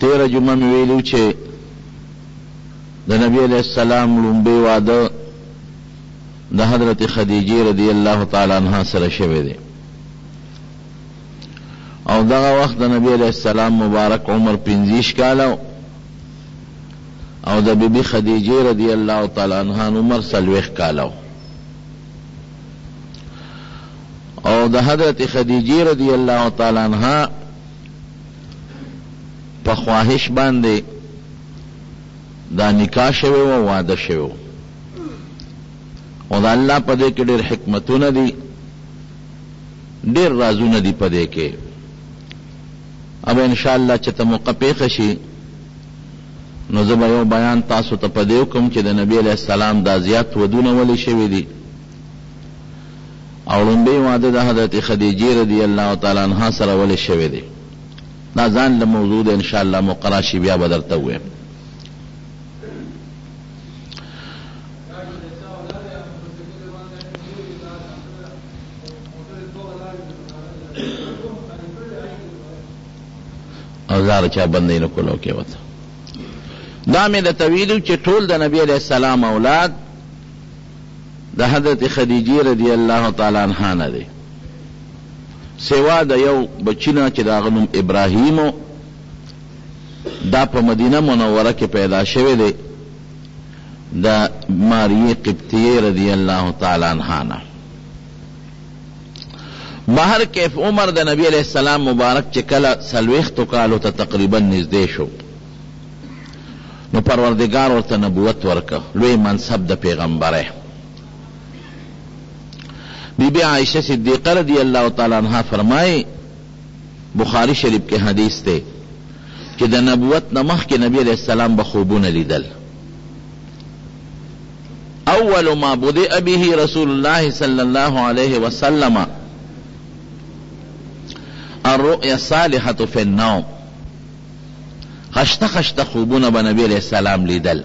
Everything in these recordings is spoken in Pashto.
تیره جمعه مې ویلو چې د نبی علیہ السلام لومبی واده د حضرت خدیجه رضی الله تعالی عنها سره شوی دی او دغه وخت د نبی علیہ السلام مبارک عمر 25 کاله او د بیبي خدیجه رضی الله تعالی عنها عمر 40 کاله او د حضرت خدیجه رضی الله تعالی عنها په خواهش باندې دا نکاح شوی و واده شوی او دا الله په دې کې ډېر حکمتونه دي ډېر رازونه دي په دې کې اب ان شاء الله چې ته موقع پیښ شي نو زه به یو بیان تاسو ته په دې وکړم چې د نبی علیہ السلام دا زیات ودونه ولې شوي دي او لومبی واده د حضرت خدیجه رضی الله تعالی عنها سره ولې شوی دی دا ځان له موضوع ده ان شاء الله مقرر شي بیا به درته ووایم او زاره چا بندی نه کولو کې وته دا مې درته ویلو چې ټول د نبی علیہ السلام اولاد د حضرت خدیجه رضی الله تعالی عنها نه دی سوا د یو بچینه چې د هغه نوم ابراهیم دا په مدینه منوره کې پیدا شوی دی د ماریه قبطیه رضی الله تعالی عنها نه بهر کیف عمر د نبی علیہ السلام مبارک چې کله 40 کالو ته تقریبا نږدې شو نو پروردگار ورته نبوت ورکه لوی منصب د پیغمبره بی بی عائشہ صدیقہ رضی اللہ تعالی عنہ فرمائے بخاری شریف کے حدیث تے کہ دا نبوت نمخ کے نبی علیہ السلام بخوبون لیدل اول ما بدأ به رسول اللہ صلی اللہ علیہ وسلم الرؤیا الصالحة فی النوم خشت خوبون بنبی علیہ السلام لیدل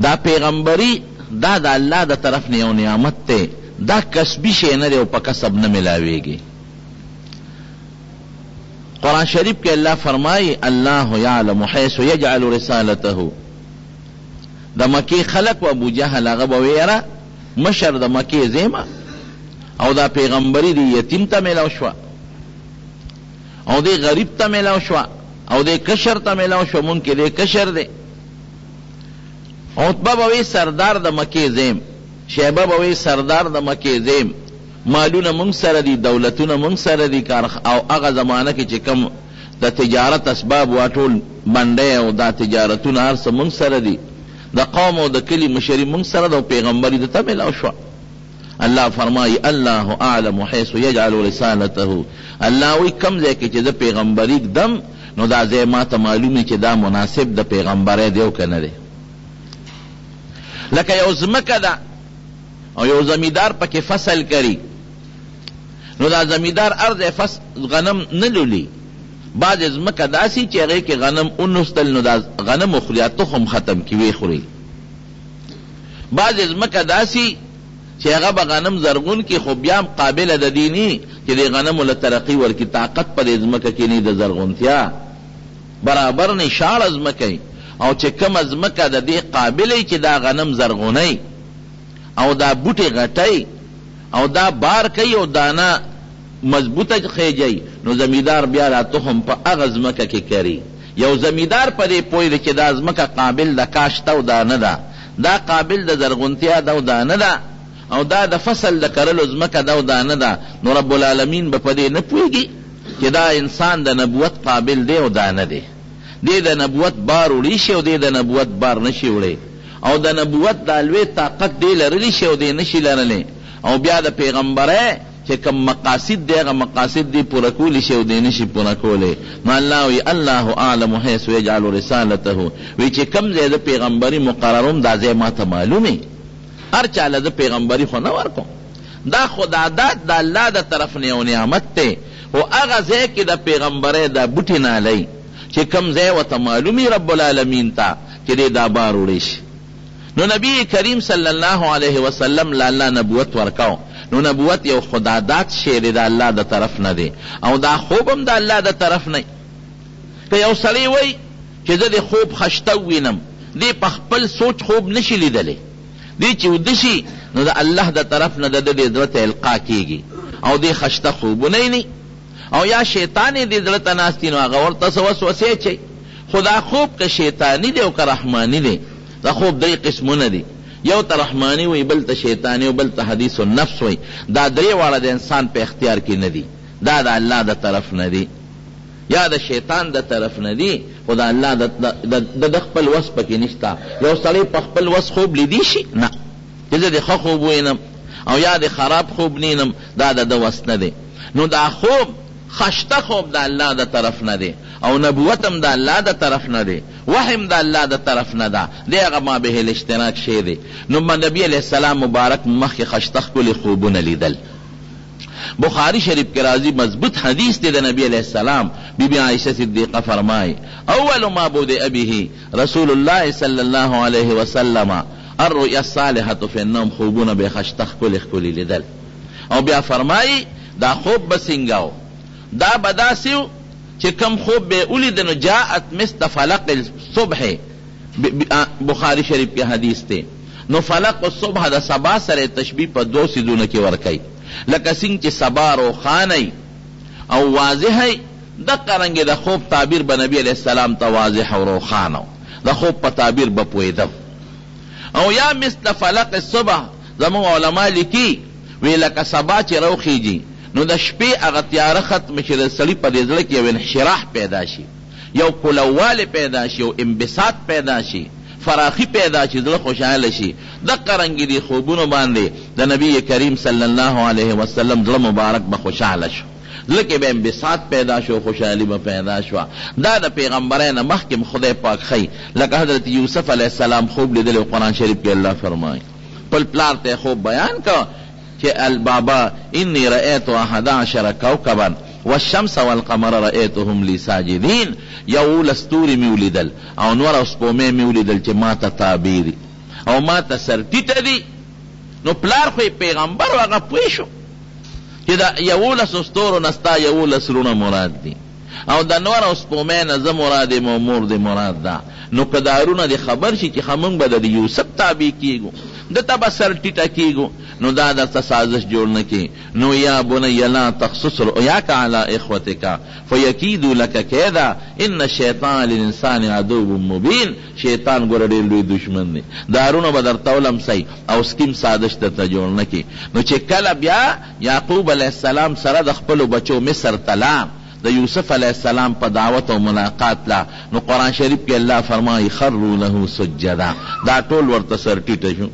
دا پیغمبری دا د الله د طرف نه یو نعمت ته دا کسبی شی نه دی او په کسب نه ملاویږي قرآن شریف کې الله فرمایي الله یعلم حيث یجعل رسالته د مکی خلق و ابو جهل هغه به ویره مشر د مکی زیمه او دا پیغمبري دی یتیم ته ملاو شو او دی غریب ته ملاو شو او دی کشر ته ملاو شو مونږ کې دی کشر دی عتبه بوی سردار د مکی زیم شیبه بوی سردار د مکی زیم مالونه مونږ سره دي دولتونه مونږ سره دي او هغه زمانه کې چې کم د تجارت اسباب واټول منډه او دا تجارتونه هر څه مونږ سره دي د قوم او د کلی مشري مونږ سره د پیغمبري د تمل او شو الله فرمایي الله اعلم حيث يجعل رسالته الله وی کم ځای کې چې د پیغمبري دم نو دا ځای ماته معلومه چې دا مناسب د پیغمبره دی او کنه دی لکه یو زمکه ده او یو زمیدار پکې فصل کری نو دا زمیدار ارض فصل غنم نه لولي بعد زمکه داسي چې هغه کې غنم اونستل نو دا غنم خوري تخم ختم کی وی خوري بعد زمکه داسي چې هغه به غنم زرغون کی خو بیا قابل د دینی چې د غنم له ترقی ورکی طاقت پر زمکه کې نه د زرغونتیا برابر نه شاړ زمکه او چې کم از مکه د دې قابلې چې دا غنم زرغونی او دا بوټي غټي او دا بار کوي او دانا مضبوطه خېجي نو زمیدار بیا را تخم په هغه ځمکه کې کوي یو زمیدار په دې پوهېږي چې دا ځمکه قابل د کاشت او دا نه ده دا قابل د زرغونتیا ده او دا نه ده او دا د فصل د کرلو ځمکه ده او دا نه ده نو رب العالمین به په دې نه پوهېږي چې دا انسان د نبوت قابل دی او دا نه دی دی د نبوت بار وړي شي او دی د نبوت بار نشي وړي او د نبوت د لوی طاقت دی لرلی شي او دی نشي لرلی او بیا د پیغمبره چې کوم مقاصد دی هغه مقاصد دی پوره کولی شي او دی نشي پوره کولی نو الله وی الله اعلم حيث يجعل رسالته وی چې کوم ځای د پیغمبري مقرروم دا ځای ماته معلومه هر چاله د پیغمبري خو نه ورکو دا خدادات د الله د طرف نه یو نعمت ته او هغه ځای کې د پیغمبره د بوټي نه لای چې کم ځای وته معلومي رب العالمین ته چې دا بار وړي شي نو نبی کریم صلی الله علیه وسلم لا الله نبوت ورکاو نو نبوت یو خدادات شی د الله د طرف نه دی او دا خوبم د الله د طرف نه که یو سړی وای چې زه د خوب خشته وینم، دی په خپل سوچ خوب نشي لیدلی، دی چې وده شي نو د الله د طرف نه د دې زړه ته القا کېږي او دی خشته خوبونه یې او یا شیطان یې دې زړه ته ناست نو هغه ورته څه وسوسې اچوي. خو دا خوب که شیطاني دی او که رحماني دی، دا خوب درې قسمونه دي، یو ته رحماني وي، بل ته شیطاني او بل ته حدیث النفس وي. دا درې واړه د انسان په اختیار کې نه دي، دا د الله د طرف نه دي یا د شیطان د طرف نه دي، خو د الله د خپل وس پکې نشته. یو سړی په خپل وس خوب لیدی شي نه، چې زه د ښه خوب وینم او یا د خراب خوب نینم، دا د وس نه دی. نو دا خوب خشته خوب د الله د طرف نه دی او نبوت هم د الله د طرف نه دی، وحی هم د الله د طرف نه ده، دی هغه ما به الاشتراک شی دی. نو نبی علیہ السلام مبارک مخکې خشته ښکلي خوبونه لیدل. بخاری شریف کے راضی مضبوط حدیث دے نبی علیہ السلام بی بی عائشہ صدیقہ فرمائے اول ما بدأ به رسول اللہ صلی اللہ علیہ وسلم الرؤیا الصالحة فی النوم، خوبونه به خشته ښکلي ښکلي لیدل. او بیا فرمائی دا خوب بسنگاو، دا بداسیو چې کم خوب به اولید نو جاءت مثل فلق الصبح، بخاری شریف کے حدیث تے. نو فلق الصبح دا سبا سره تشبیح په دو سیدونه کې ورکي، لکه څنګه چې سبا روخانه او واضحه، دغه رنګ د خوب تعبیر به نبی علیہ السلام ته واضح او روخانه، د خوب په تعبیر به پوهېدم. او یا مثل فلق الصبح زموږ علما لیکي وی لکه سبا چې روخیږي نو د شپې هغه تیاره ختم شي، د سړي په دې زړه کې یو انشراح پیدا شي، یو کولواله پیدا شي، یو انبساط پیدا شي، فراخی پیدا شي، زړه خوشحاله شي. دغه رنګ دي خوبونو باندې د نبی کریم صلی الله علیه وسلم زړه مبارک به خوشحاله شو، زړه کې به انبساط پیدا شو، خوشحالي به پیدا شو. دا د پیغمبرانو مخکې خدای پاک ښیي، لکه حضرت یوسف علیه السلام خوب لیدلی او قرآن شریف کې الله فرمایي خپل پلار ته خوب بیان کو کہ البابا انی رأیت 11 کوكبا والشمس والقمر رأیتهم لی ساجدین، یو لستوری میولیدل او نور او سپومه میولیدل چې ما ته تعبیری او ما ته سرټیټه دي. نو پلار خو پیغمبر هغه پوه شو چې دا یولس ستورو نستا یولس رونه مراد دي او د نور او سپومه نه زه مراد مور دی مراد ده. نو کدارونه دی خبر شي چې خمنګ به د یوسف تابع کیږو، د تبا سرټیټه کیږو، نو دا درته سازش جوړ نه کی. نو یا بنی لا تقصص رؤیاک علی اخوتک فیکیدوا لک کیدا ان الشیطان للانسان عدو مبین، شیطان ګوره ډېر لوی دشمن دی، دارونه به درته ولمسی او سکیم سازش درته جوړ نه کی. نو چې کله بیا یعقوب علیه السلام سره د خپلو بچو مصر تلا د یوسف علیہ السلام په دعوت او ملاقات لا، نو قرآن شریف کې الله فرمایي خروا له سجدا، دا ټول ورته سرټیټه شو.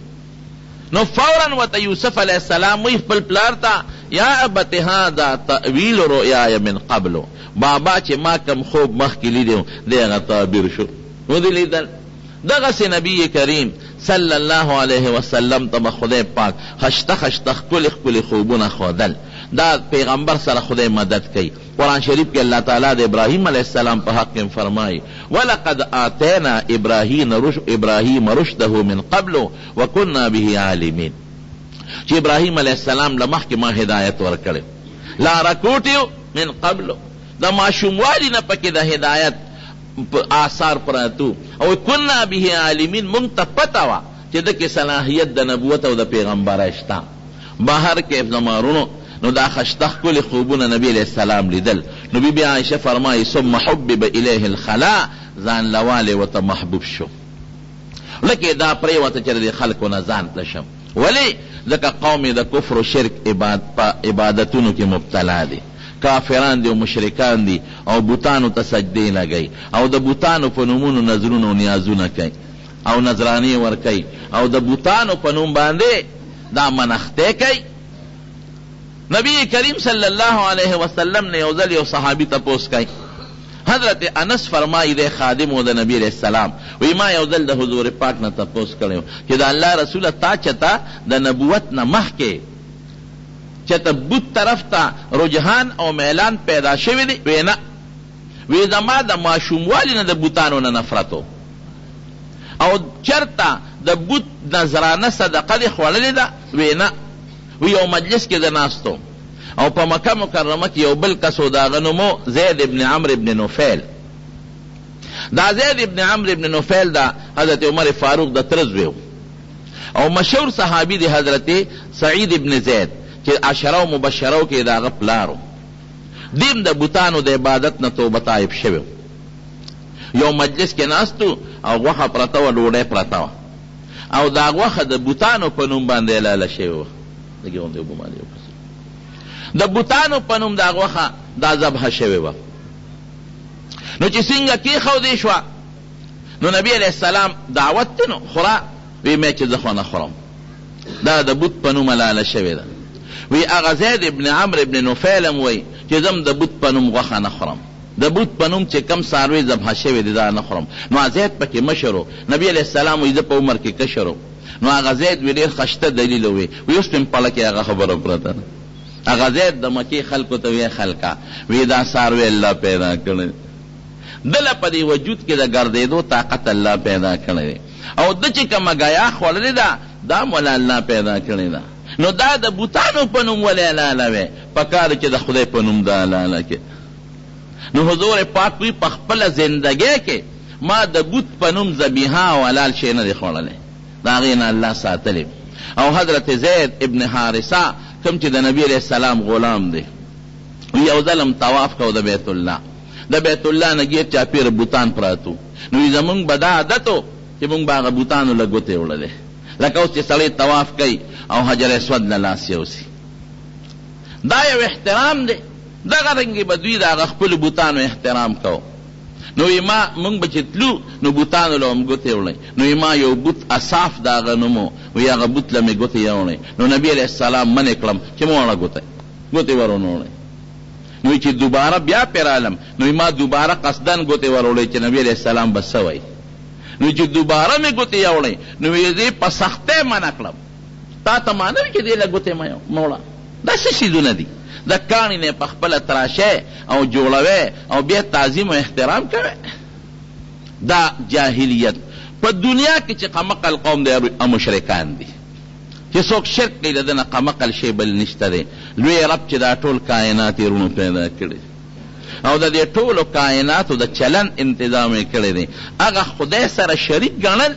نو فوراً ورته یوسف علیہ السلام وی خپل پلار ته یا ابت هذا تأویل رؤیای من قبل، بابا چې ما کم خوب مخکې لیدو دی هغه تعبیر شو. نو دی لیدل دغسې نبی کریم صلی الله علیه وسلم ته خدای پاک خشته خشته ښکلي ښکلي خوبونه ښودل. دا پیغمبر سره خدای مدد کوي. قرآن شریف کې الله تعالیٰ د ابراہیم علیہ السلام په حق کې فرمایي وَلَقَدْ آتَيْنَا إِبْرَاهِيمَ رُشْدَهُ مِنْ قَبْلُ وَكُنَّا بِهِ عَالِمِينَ، چې ابراهیم علیہ السلام لمخکې ما هدایت ورکړي لاره کوټیو من قبل، د ماشوموالي نه پکې د هدایت آثار پراتو، او کنا به عالمین مونږ ته پته وه چې دکې صلاحیت د نبوت او د پیغمبره شته. بهر کې زمارونو نو دا خشته ښکلي خوبونه نبی علیہ السلام لیدل. نو بی بی عائشہ فرمایي ثم حبب الیه الخلا، ځان لواله ورته محبوب شو، لکه دا پرېوته چې د خلکو نه ځان تلشم. ولی ځکه قوم د کفر و شرک عبادتونو کې مبتلا دي، کافران دی او مشرکان دی او بوتانو ته سجدې لګي او د بوتانو په نومونو نظرونو نیازونه کوي او نظرانی ورکوي او د بوتانو په نوم باندې دا منخته کوي. نبی کریم صلی اللہ علیہ وسلم نے یو ځل یو صحابی تپوس کوي، حضرت انس فرمائی دے خادم و دا نبی علیہ السلام وی ما یو ځل د حضور پاک نه تپوس کړو چې دا الله رسول تا چتا د نبوت نه مخکې چتا بوت طرف تا رجحان او میلان پیدا شوی دی؟ وی نه، وی زما د ماشوموالی نه د بوتانو نه نفرتو، او چرتا د بوت نظرانه صدقه دی خوړلې ده؟ وی نه، وی یو مجلس کې د ناستو او په مکه مکرمه کې یو بل کس و د هغه نوم زید ابن عمرو ابن نفیل، دا زید ابن عمرو ابن نفیل دا حضرت عمر فاروق دا ترزویو او مشهور صحابی دی حضرت سعید ابن زید چې عشره مبشره کې دا غپلارو دیم د بوتانو د عبادت نه توبه تائب شوی یو مجلس کې ناستو او غوښه پرته وه ډوډۍ پرته وه او دا غوښه د بوتانو په نوم باندې حلاله شوې وه د بوتانو په نوم دا غوښه دا ذبحه شوې وه نو چې څنګه کېښودې شوه نو نبی علیه السلام دعوت دی نو خوره وی مې چې زه خو نه خورم دا د بوت په نوم حلاله شوې ده وی هغه زید ابن عمرو ابن نفیل هم وی چې زم د بوت په نوم غوښه نه خورم د بوت په نوم چې کم څاروی ذبحه شوې دي دا نه خورم نو زید پکې مشر و نبی علیه السلام وی زه په عمر کې کشر و نو هغه زید وی ډېر ښایسته دلیل وی اوس په پله کې هغه خبره پرته ده هغه زید د مکې خلکو ته وی خلکه وی دا څاروی الله پیدا کړی دله په دې وجود کې د ګرځېدو طاقت الله پیدا کړی او د چې کومه ګیا خوړلې ده دا مولا الله پیدا کړې ده نو دا د بوتانو په نوم ولې حلاله وې پکار چې د خدای په نوم دا حلاله کې نو حضور پاک وی په خپله زندګۍ کې ما د بوت په نوم ذبیحه او حلال شی نه دی خوړلی د هغې نه الله ساتلی او حضرت زید ابن حارثه کوم چې د نبی علیه السلام غلام دی یو ځل طواف کو د بیت الله د بیت الله نه ګیر چاپېره بوتان پراتو نو زمونږ به دا عادت و چې مونږ به هغه بوتانو له ګوتې وړلې لکه اوس چې سړی طواف کوي او حجر اسود نه لاس یوسي دا یو احترام دی دغه رنګې به دوی د هغه خپلو بوتانو احترام کو نو ما مونږ به چې تلو نو بوتانو له هم ګوتې وړئ نو ما یو بوت اصاف د هغه نوم و وی هغه بوت له مې ګوتې یوړئ نو نبي علیه السلام منې کړم چې مه وړه ګوتې ور ونه وړئ نو چې دوباره بیا پرې رالم نو ما دوباره قصدن ګوتې ور وړئ چې نبي علیه السلام به څه وایي نو چې دوباره مې ګوتې یوړئ نو یې په سختۍ منع کړم تا ته معنا وي چې دې له ګوتې مه وړه دا څه شیزونه دي د کاڼي نه په خپله تراشی او جوړوی او بیا تعظیم او احترام کوي دا جاهلیت په دنیا کې چې قمقل قوم دی مشرکان دي چې څوک شرک کوي د ده نه قمقل شی بل نشته دی لوی رب چې دا ټول کائنات یې رونو پیدا کړي او د دې ټولو کائناتو د چلن انتظام یې کړی دی هغه خدای سره شریک ګڼل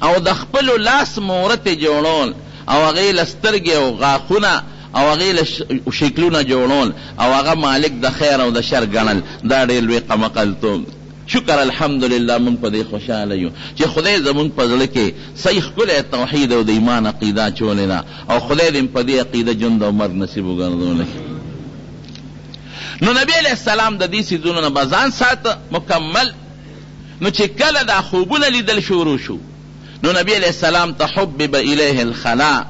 او د خپلو لاس مورت یې جوړول او هغې له سترګې او غاښونه او هغې له شکلونه جوړول او هغه مالک د خیر او د شر ګڼل دا ډېر لوی قمقلتوب شکر الحمدلله موږ په دې خوشحاله یو چې خدای زموږ په زړه کې صحیح ښکلی توحید او د ایمان عقیده اچولې ده او خدای دې په دې عقیده ژوند او مرګ نصیب وګرځولی نو نبی علیه السلام د دې څیزونو نه به ځان ساته مکمل نو چې کله دا خوبونه لیدل شروع شو نو نبی علیه السلام ته حبب الیه الخلا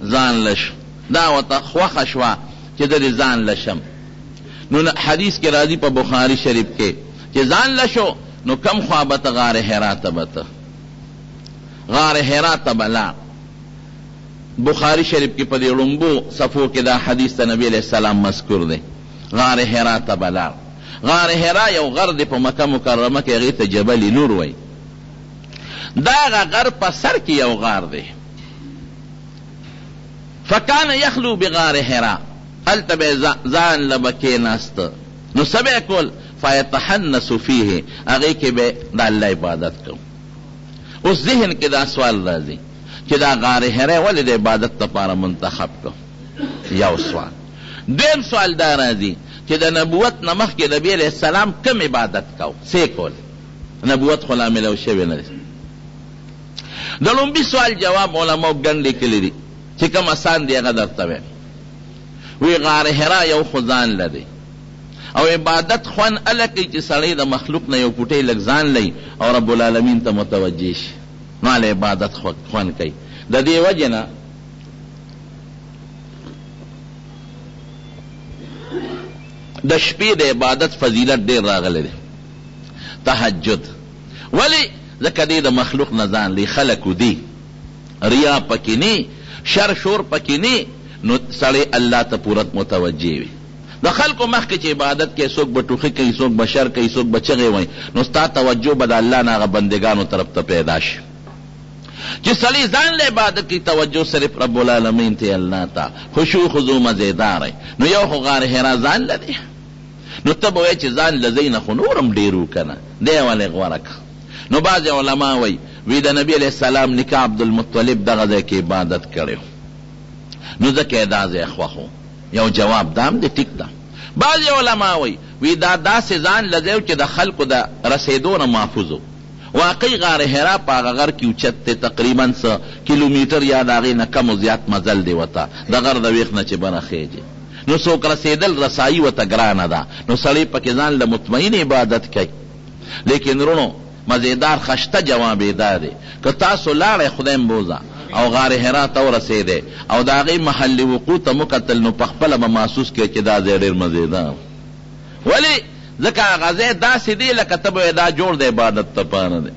ځان لشو دا ورته خوښه شوه چې د دې ځان لشم نو حدیث کې راځي په بخاري شریف کې چې ځان لشو نو کم خوا به ته غار حرا ته به ته غار حرا ته به لاړ بخاري شریف کې په دې ړومبو صفو کې دا حدیث ته نبی علیه السلام مذکور دی غار حرا ته به لاړ غار حرا یو غر دی په مکه مکرمه کې هغې ته جبل نور وایي دا هغه غر په سر کې یو غار دی فکان یخلو بغار حرا هلته به ځان له به کېناسته نو څه به کول فیتحنس فیه هغې کې به د الله عبادت کو اوس ذهن کې دا سوال راځي چې دا غار حرا ولې د عبادت لپاره منتخب کو یو سوال دویم سوال دا راځي چې د نبوت نه مخکې نبي علیه السلام کم عبادت کو څه کول نبوت خو لا میلاو شوی نه دی د لومبي سوال جواب علماو ګڼ لیکلی دي چې کوم اسان دی هغه درته وایم وی غار حرا یو خو ځان لري او عبادت خوان اله کوي چې سړی د مخلوق نه یو پوټی لږ ځان لي او رب العالمین ته متوجه شي نو هله عبادت خوان کوي د دې وجې نه د شپې د عبادت فضیلت ډېر راغلی دی تهجد ولی ځکه دی د مخلوق نه ځان لي خلکو دی ریا پکې نه شر شور پکې نه نو سړی الله ته پوره متوجه وي د خلکو مخکې چې عبادت کې څوک به ټوخي کوي څوک به شر کوي څوک به چغې وایي نو ستا توجه به د الله نه هغه بندګانو طرف ته پیدا شي چې سړی ځان له عبادت کی توجه صرف رب العالمین ته الله ته خشوع خضوع مزیدار نو یو خو غار حرا ځان لدی نو ته به وایې چې ځان له ځای نه خو نورم ډېر و که نه دی ولې غوره که. نو بعضې علما وایي وی د نبی علیہ السلام نیکه عبدالمطلب دغه ځای کې عبادت کړی نو ځکه یې دا ځای خوښ و. یو جواب دام دی ټیک ده. بعضې علما وایي وی دا داسې ځان له ځای چې د خلکو د رسېدو نه محفوظ و. واقعي غار حرا په هغه غر کې اوچت دی تقریبا څه کیلومیټر یا د هغې نه کم و زیات مزل دی ورته د غر د ویښ نه چې بره خیږي. نو څوک رسېدل رسایي ورته ګرانه ده نو سړی پکې ځان له مطمئن عبادت کوي. لیکن رونو مزیدار خشته جواب یې دا دی که تاسو لاړئ خدای مبوزه او غار حرا ته ورسېدی او د هغې محل وقوع ته مکتل نو پخپله به محسوس کړئ چې دا ځای ډېر مزیدار. ولې ځکه هغه ځای داسې دی لکه ته به دا جوړ د عبادت دپاره دی.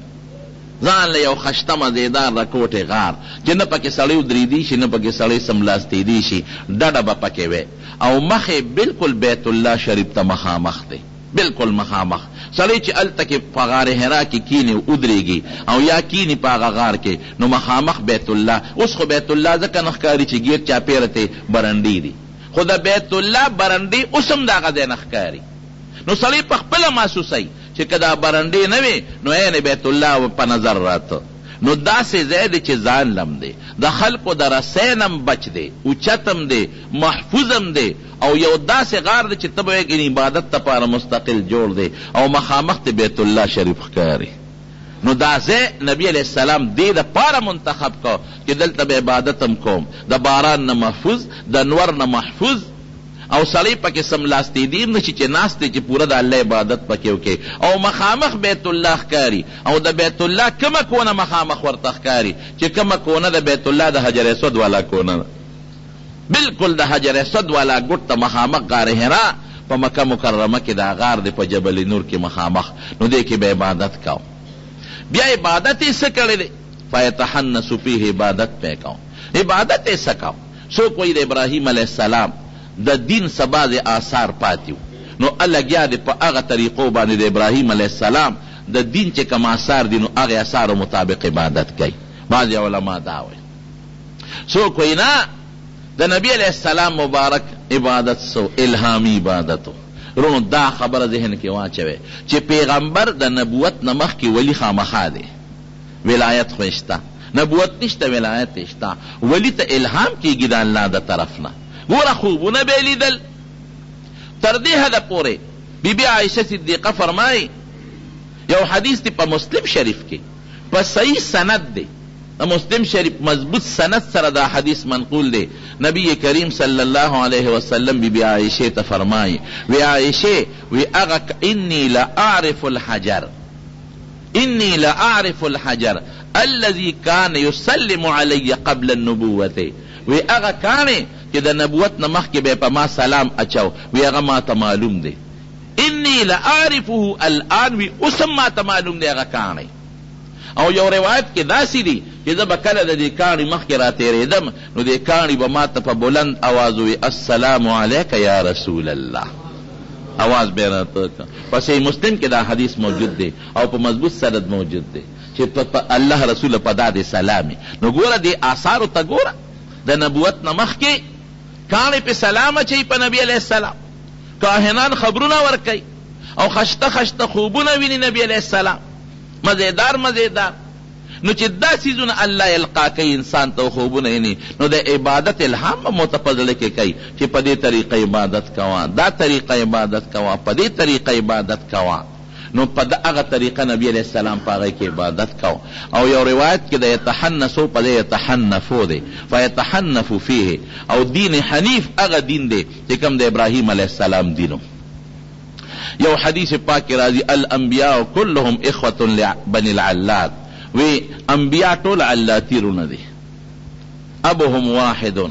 ځان له یو خشته مزیدار رکوټې غار چې نه پکې سړی ودرېدی شي نه پکې سړی سملاستېدی شي ډډه به پکې وی او مخې بلکل بیت الله شریف ته مخامخ دی بلکل مخامخ. سړی چې هلته کې په غار حرا کې کینې ودرېږي او یا کینې په هغه غار کې نو مخامخ بیت الله. اوس خو بیت الله ځکه نه ښکاري چې ګیر چاپېره ته برنډې دي خو د بیت الله برنډې اوس هم د هغه ځای نه ښکاري. نو سړی په خپله محسوسوي چې که دا برنډې نه وي نو عین بیت الله په نظر راته. نو داسې ځای دی چې ځان لم دی د خلکو د رسۍ نه بچ دی اوچتم دی محفوظم دی او یو داسې غار دی چې ته به یې عبادت دپاره مستقل جوړ دی او مخامخ دی بیت الله شریف ښکاري. نو دا ځای نبی علیہ السلام دې دپاره منتخب کو چې دلته به عبادت هم کوم د باران نه محفوظ د نور نه محفوظ او سړی پکې سملاستېدي هم نشي چې ناست دی چې پوره د الله عبادت پکې وکړي او مخامخ بیت الله ښکاري او د بیت الله کومه کونه مخامخ ورته ښکاري چې کومه کونه د بیت الله د حجر اسود والا کونه ده بلکل د حجر اسود والا ګوټ ته مخامخ غار حرا په مکه مکرمه کې دا غار دی په جبل نور کې مخامخ. نو دې کې به عبادت کو. بیا عبادت یې څه کړی دی فیتحنس فیه عبادت پې کو. عبادت یې څه کو. څوک وایي د ابراهیم علیه السلام د دین سبا د آثار پاتیو نو لګیا دی په هغه طریقو باندې د ابراهیم علیه السلام د دین چې کوم آثار دي نو هغې آثارو مطابق عبادت کوي. بعضې علما دا وایي. څوک وایي نه د نبی علیہ السلام مبارک عبادت سو الهامی عبادتو. رونو دا خبره ذهن کې واچوي چې پیغمبر د نبوت نه مخکې ولی خامخا دی ولایت خو شته نبوت نشته ولایت شته ولی ته الهام کېږي د الله د طرف نه. ګوره خوبونه به یې لیدل تر دې حده پورې بیبي عایشه صدیقه فرمایي یو حدیث دی په مسلم شریف کې په صحیح سند دی مسلم شریف مضبوط سند سره دا حدیث منقول دی. نبی کریم صلی اللہ علیہ وسلم بی بی عائشہ تا فرمائی وی عائشہ وی اغا انی لأعرف الحجر الذي كان يسلم علي قبل النبوة وی اغا کانے کہ دا نبوت نمخ کے بے پا ما سلام اچاو وی اغا ما تا معلوم دے انی لأعرفه الان وی اسم ما تا معلوم دے اغا کانے. او یو روایت کې داسې دی چې زه به کله د دې کاڼي مخکې را تېرېدم نو دې کاڼي به ما ته په بلند اواز ووي السلام علیک یا رسول الله اواز به یې راته په صحیح مسلم کې دا حدیث موجود دی او په مضبوط سند موجود دی چې په الله رسول په دا دې سلامي. نو ګوره دې آثارو ته ګوره د نبوت نه مخکې کاڼي پې سلام اچوي په نبي علیه السلام کاهنان خبرونه ورکوي او خشته خشته خوبونه ویني نبي علیه السلام مزیدار نو چې دا سیزونه الله القا کوي انسان ته خوبونه یعنی نو د عبادت الهام به متفضله کې کوي چې په دې طریقه عبادت کوه دا طریقه عبادت کوه په دې طریقه عبادت کوه نو په دغه طریقه نبی علیہ السلام په هغې کې عبادت کوه. او یو روایت کې د یتحنسو په دې یتحنفو دی فیتحنفو فیه او دین حنیف هغه دین دی چې کوم د ابراهیم علیہ السلام دینو. یو حدیث پاک راضی الانبیاء كلهم اخوة بني العلات وی انبیاء ټول علاتیرونه دي ابوهم واحد و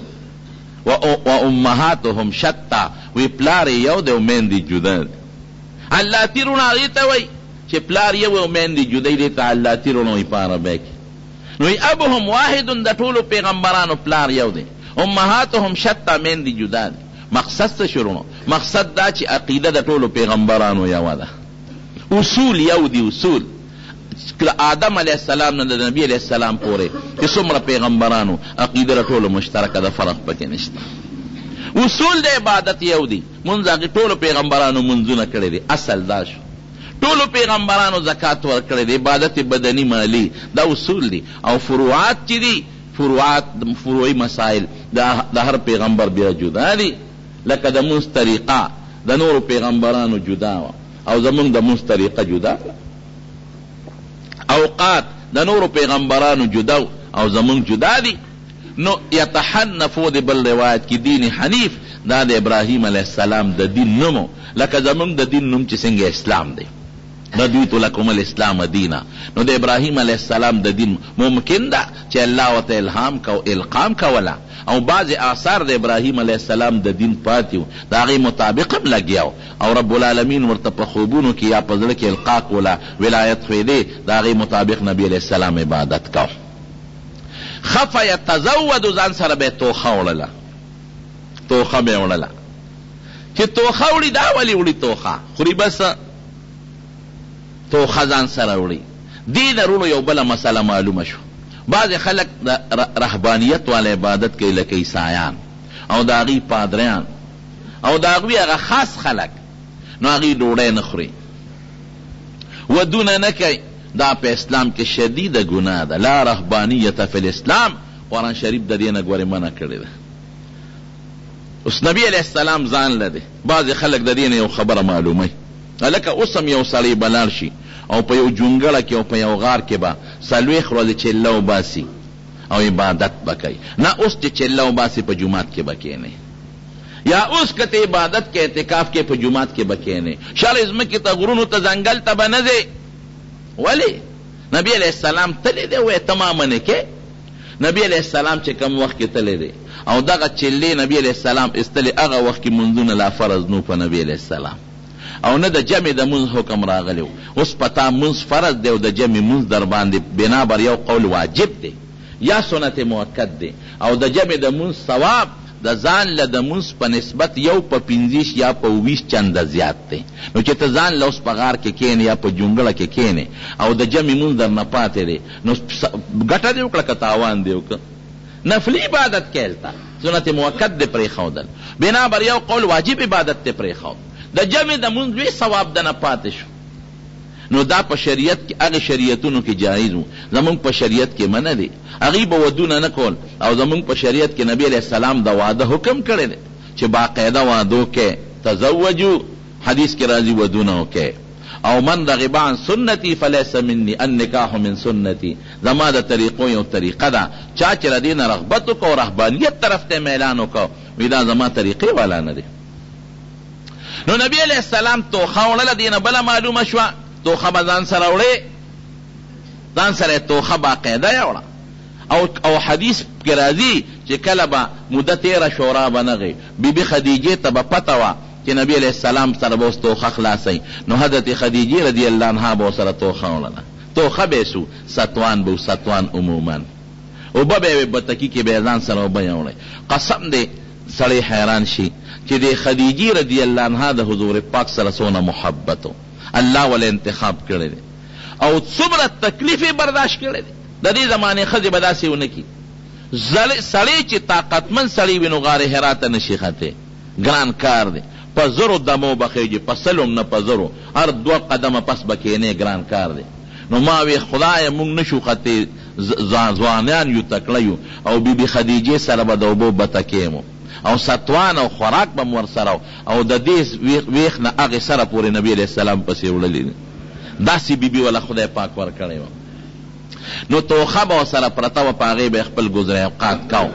امهاتهم شتى وی پلار یو دی او میندې جدا دي. علاتیرونه هغې ته وایي چې پلار یو او میندې جدا دي ته علاتیرونه وایي په عربی کې. نو ابوهم واحد د ټولو پیغمبرانو پلار یو دی امهاتهم شتى میندې جدا دي. مقصد څه شروع مقصد دا چې عقیده د ټولو پیغمبرانو یوه ده اصول یو دي اصول آدم علیہ السلام نه د نبی علیہ السلام پورې چې څومره پیغمبرانو عقیده د ټولو مشترکه ده فرق پکې نشته. اصول د عبادت یو دی. منځ هغې ټولو پیغمبرانو منځونه کړی دی، اصل دا شو. ټولو پیغمبرانو زکات ورکړی دی، عبادت بدني مالی، دا اصول دی. او فروعات چې دي، فروعي مسائل د هر پیغمبر بیا جدا دي. لکه د منځ طریقه د نورو پیغمبرانو جدا وه او زمونږ د منځ طریقه جدا ده. اوقات د نورو پیغمبرانو جدا او زمونږ جدا دي. نو یتحنفو د بل روایت کی دین حنیف دا د ابراهیم علیه السلام د دین نومو، لکه زمونږ د دین نوم چې څنګه اسلام دی، رضیت لکم الاسلام دینا. نو د ابراهیم علیه السلام د دین ممکن ده چې الله ورته القام کوله، او بعض آثار د ابراهیم علیه السلام د دین پاتیو، د هغې مطابق هم لګیاو، او رب العالمین ورته په خوبونو کې یا په زړه کې القا کوله، ولایت ښودې، د هغې مطابق نبی علیه السلام عبادت کو. خفه یتزود، ځان سره به یې توخه وړله، توخه به یې وړله. چې توخه وړي دا ولې وړي توخه خوري؟ بس توخه ځان سره وړي. دې نه وروڼو یو بله مسله معلومه شو. بعض خلک د رهبانیت والا عبادت کوي، لکه عیسایان او د هغوی پادریان او د هغوی هغه خاص خلک، نو هغوی ډوډۍ نه خوري، ودونه نه کوي. دا په اسلام کې شدیده ګناه ده. لا رهبانیت فی الاسلام، قرآن شریف د دې نه ګورې منع کړې ده. اوس نبی علیه السلام ځان لده، بعض خلک د دې نه یو خبره معلوموي، لکه اوس هم یو سړی بلاړ شي او په یو جونګړه کې او په یو غار کې به 40 ورځې چله وباسي او عبادت به کوي. نه اوس چې چله وباسي په جومات کې به کښېنې، یا اوس که ته عبادت کې اعتکاف کې په جومات کې به کښېنې. شاړې ځمکې ته، غرونو ته، ځنګل ته به نه ځې. ولې؟ نبی علیه السلام تللی دی، وایي ته ما منې کې. نبی علیه السلام چې کم وخت کې تللی دی او دغه چلې نبی علیه السلام ایستلې، هغه وخت کې منځونه لا فرض نو په نبی علیه السلام، او نه د جمع د منځ حکم راغلی. اوس پتا منځ فرض دی او د جمع منځ در باندې بنابر یو قول واجب دی یا سنت مؤکد دی، او د جمع د منځ ثواب د ځان له د منځ په نسبت یو په 25 یا په 20 چنده زیات دی. نو چې ته ځان له اوس په غار کې کښېنې یا په جونګړه کې کښېنې او د جمع منځ در نه پاتې دی، نو ګټه دې وکړه که تاوان دې وکړه؟ نفلي عبادت کېلته، سنت مؤکد دې پرېښودل، بنابر یو قول واجب عبادت دې پرېښود، د جمع د منځ لوی ثواب دنه پاتې شو. نو دا په شریعت کې هغې شریعتونو کې جایز و، زمونږ په شریعت کې منع دی. هغوی به ودونه نه کول، او زمونږ په شریعت کې نبی علیه السلام د واده حکم کړی دی چې باقاعده وادو کې تزوجو، حدیث کې راځي ودونه وکې. او من رغب عن سنتي فلیس مني، النکاح من سنتي، زما د طریقو یو طریقه ده، چا چې د دې نه رغبت وکړو او رهبانیت طرف ته میلان وکړو، وایي دا زما طریقې والا نه دی. نو نبی علیہ السلام توخه وړله، دینه بله معلومه شوه، توخه به ځان سره وړې، ځان سره توخه باقاعده یې وړه. او حدیث کې راځي چې کله به موده تېره شورا به نغی، بیبي خدیجې ته به پته وه چې نبی علیہ السلام سره به اوس توخه خلاصوي، نو حضرت خدیجې رضی الله عنها به ورسره توخه وړله. توخه به یې سو ستوان به ستوان عموما، اوبه به یې بتکي کې به یې ځان سره اوبه یې وړی. قسم دی سړی حیران شي چې د خدیجې رضی الله عنها د حضور پاک سره څونه محبت و، الله ول انتخاب کړی دی او څومره تکلیف یې برداشت کړی دی. د دې زمانې ښځې به داسې ونه کړي. سړی چې طاقتمن سړی وي نو غار حرا ته نشي ختې، ګران کار دی. په زرو دمو به خیږي، په سلو هم نه، په زرو هر 2 قدمه پس به کښېنې، ګران کار دی. نو ما وی خدای مونږ نشو ختې، ځوانان یو تکړه یو، او بیبي خدیجې سره به د اوبو بتکې مو او ستوان او خوراک به مور سره، او د دې ویښ نه هغې سره پورې نبی علیه السلام پسې وړلي دي. داسې بیبي والا خدای پاک ورکړی وه. نو توخه به ورسره پرته وه، په هغې به یې خپل ګذر اوقات کو.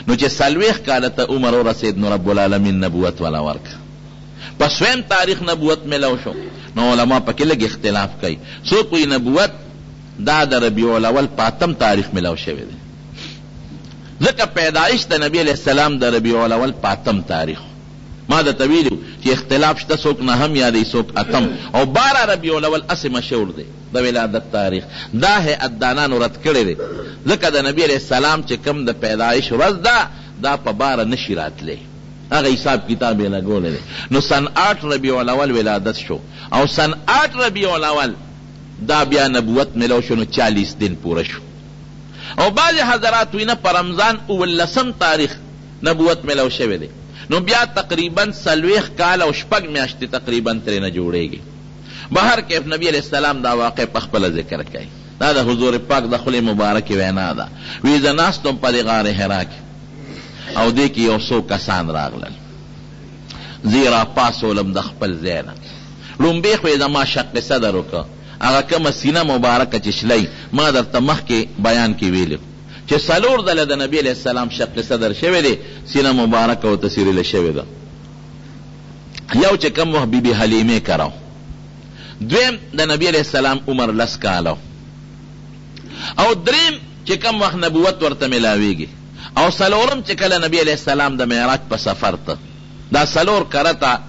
نو چې 40 کاله ته عمر ورسېد، نو رب العالمین نبوت والا ورکړه. په 2 تاریخ نبوت میلو شو. نو علما پکې لږ اختلاف کوي، څوک وایي نبوت دا د ربیع الاول 5 تاریخ میلو شوی دی، ځکه پیدایش د نبی علیہ السلام د ربیع الاول 5 تاریخ. ما د طویلو چې اختلاف شته، څوک 9 یادوي، څوک 8، او 12 ربیع الاول اسې مشهور دی د ولادت تاریخ. دا هیئت دانانو رد کړی دی، ځکه د نبی علیہ السلام چې کوم د پیدایش ورځ ده، دا په 12 نشي راتلی، هغه حساب کتاب یې لګولی دی. نو سن 8 ربیع الاول ولادت شو، او سن 8 ربیع الاول دا بیا نبوت ملو شو، نو 40 دن پوره شو. او بعض حضرات وینه پر رمضان 19 تاریخ نبوت ملو شوی دی، نو بیا تقریبا 40 کال او 6 میاشتې تقریبا ترې نه جوړېږي. بهر کیف نبی علیہ السلام دا واقع په خپله ذکر کوي. دا د حضور پاک د خولې مبارکې وینا ده. وی زه ناستم په دې غار حرا کې او دې کې یو څو کسان راغلل. زه راپاڅولم د خپل ځای نه. لومبې خو یې زما شق صدر وکړه. هغه کومه سینه مبارکه چې شلی ما درته مخکې بیان کې ویلي چې 4 ځله د نبي علیہ السلام شق صدر شوی دی، سینه مبارکه ورته سیرله شوې ده. یو چې کوم وخت بیبي حلیمې کراو، دویم د نبی علیہ السلام عمر 10 کاله، او دریم چې کوم وخت نبوت ورته ملاویږي، او 4م چې کله نبی علیہ السلام د معراج په سفر ته، دا 4 کرته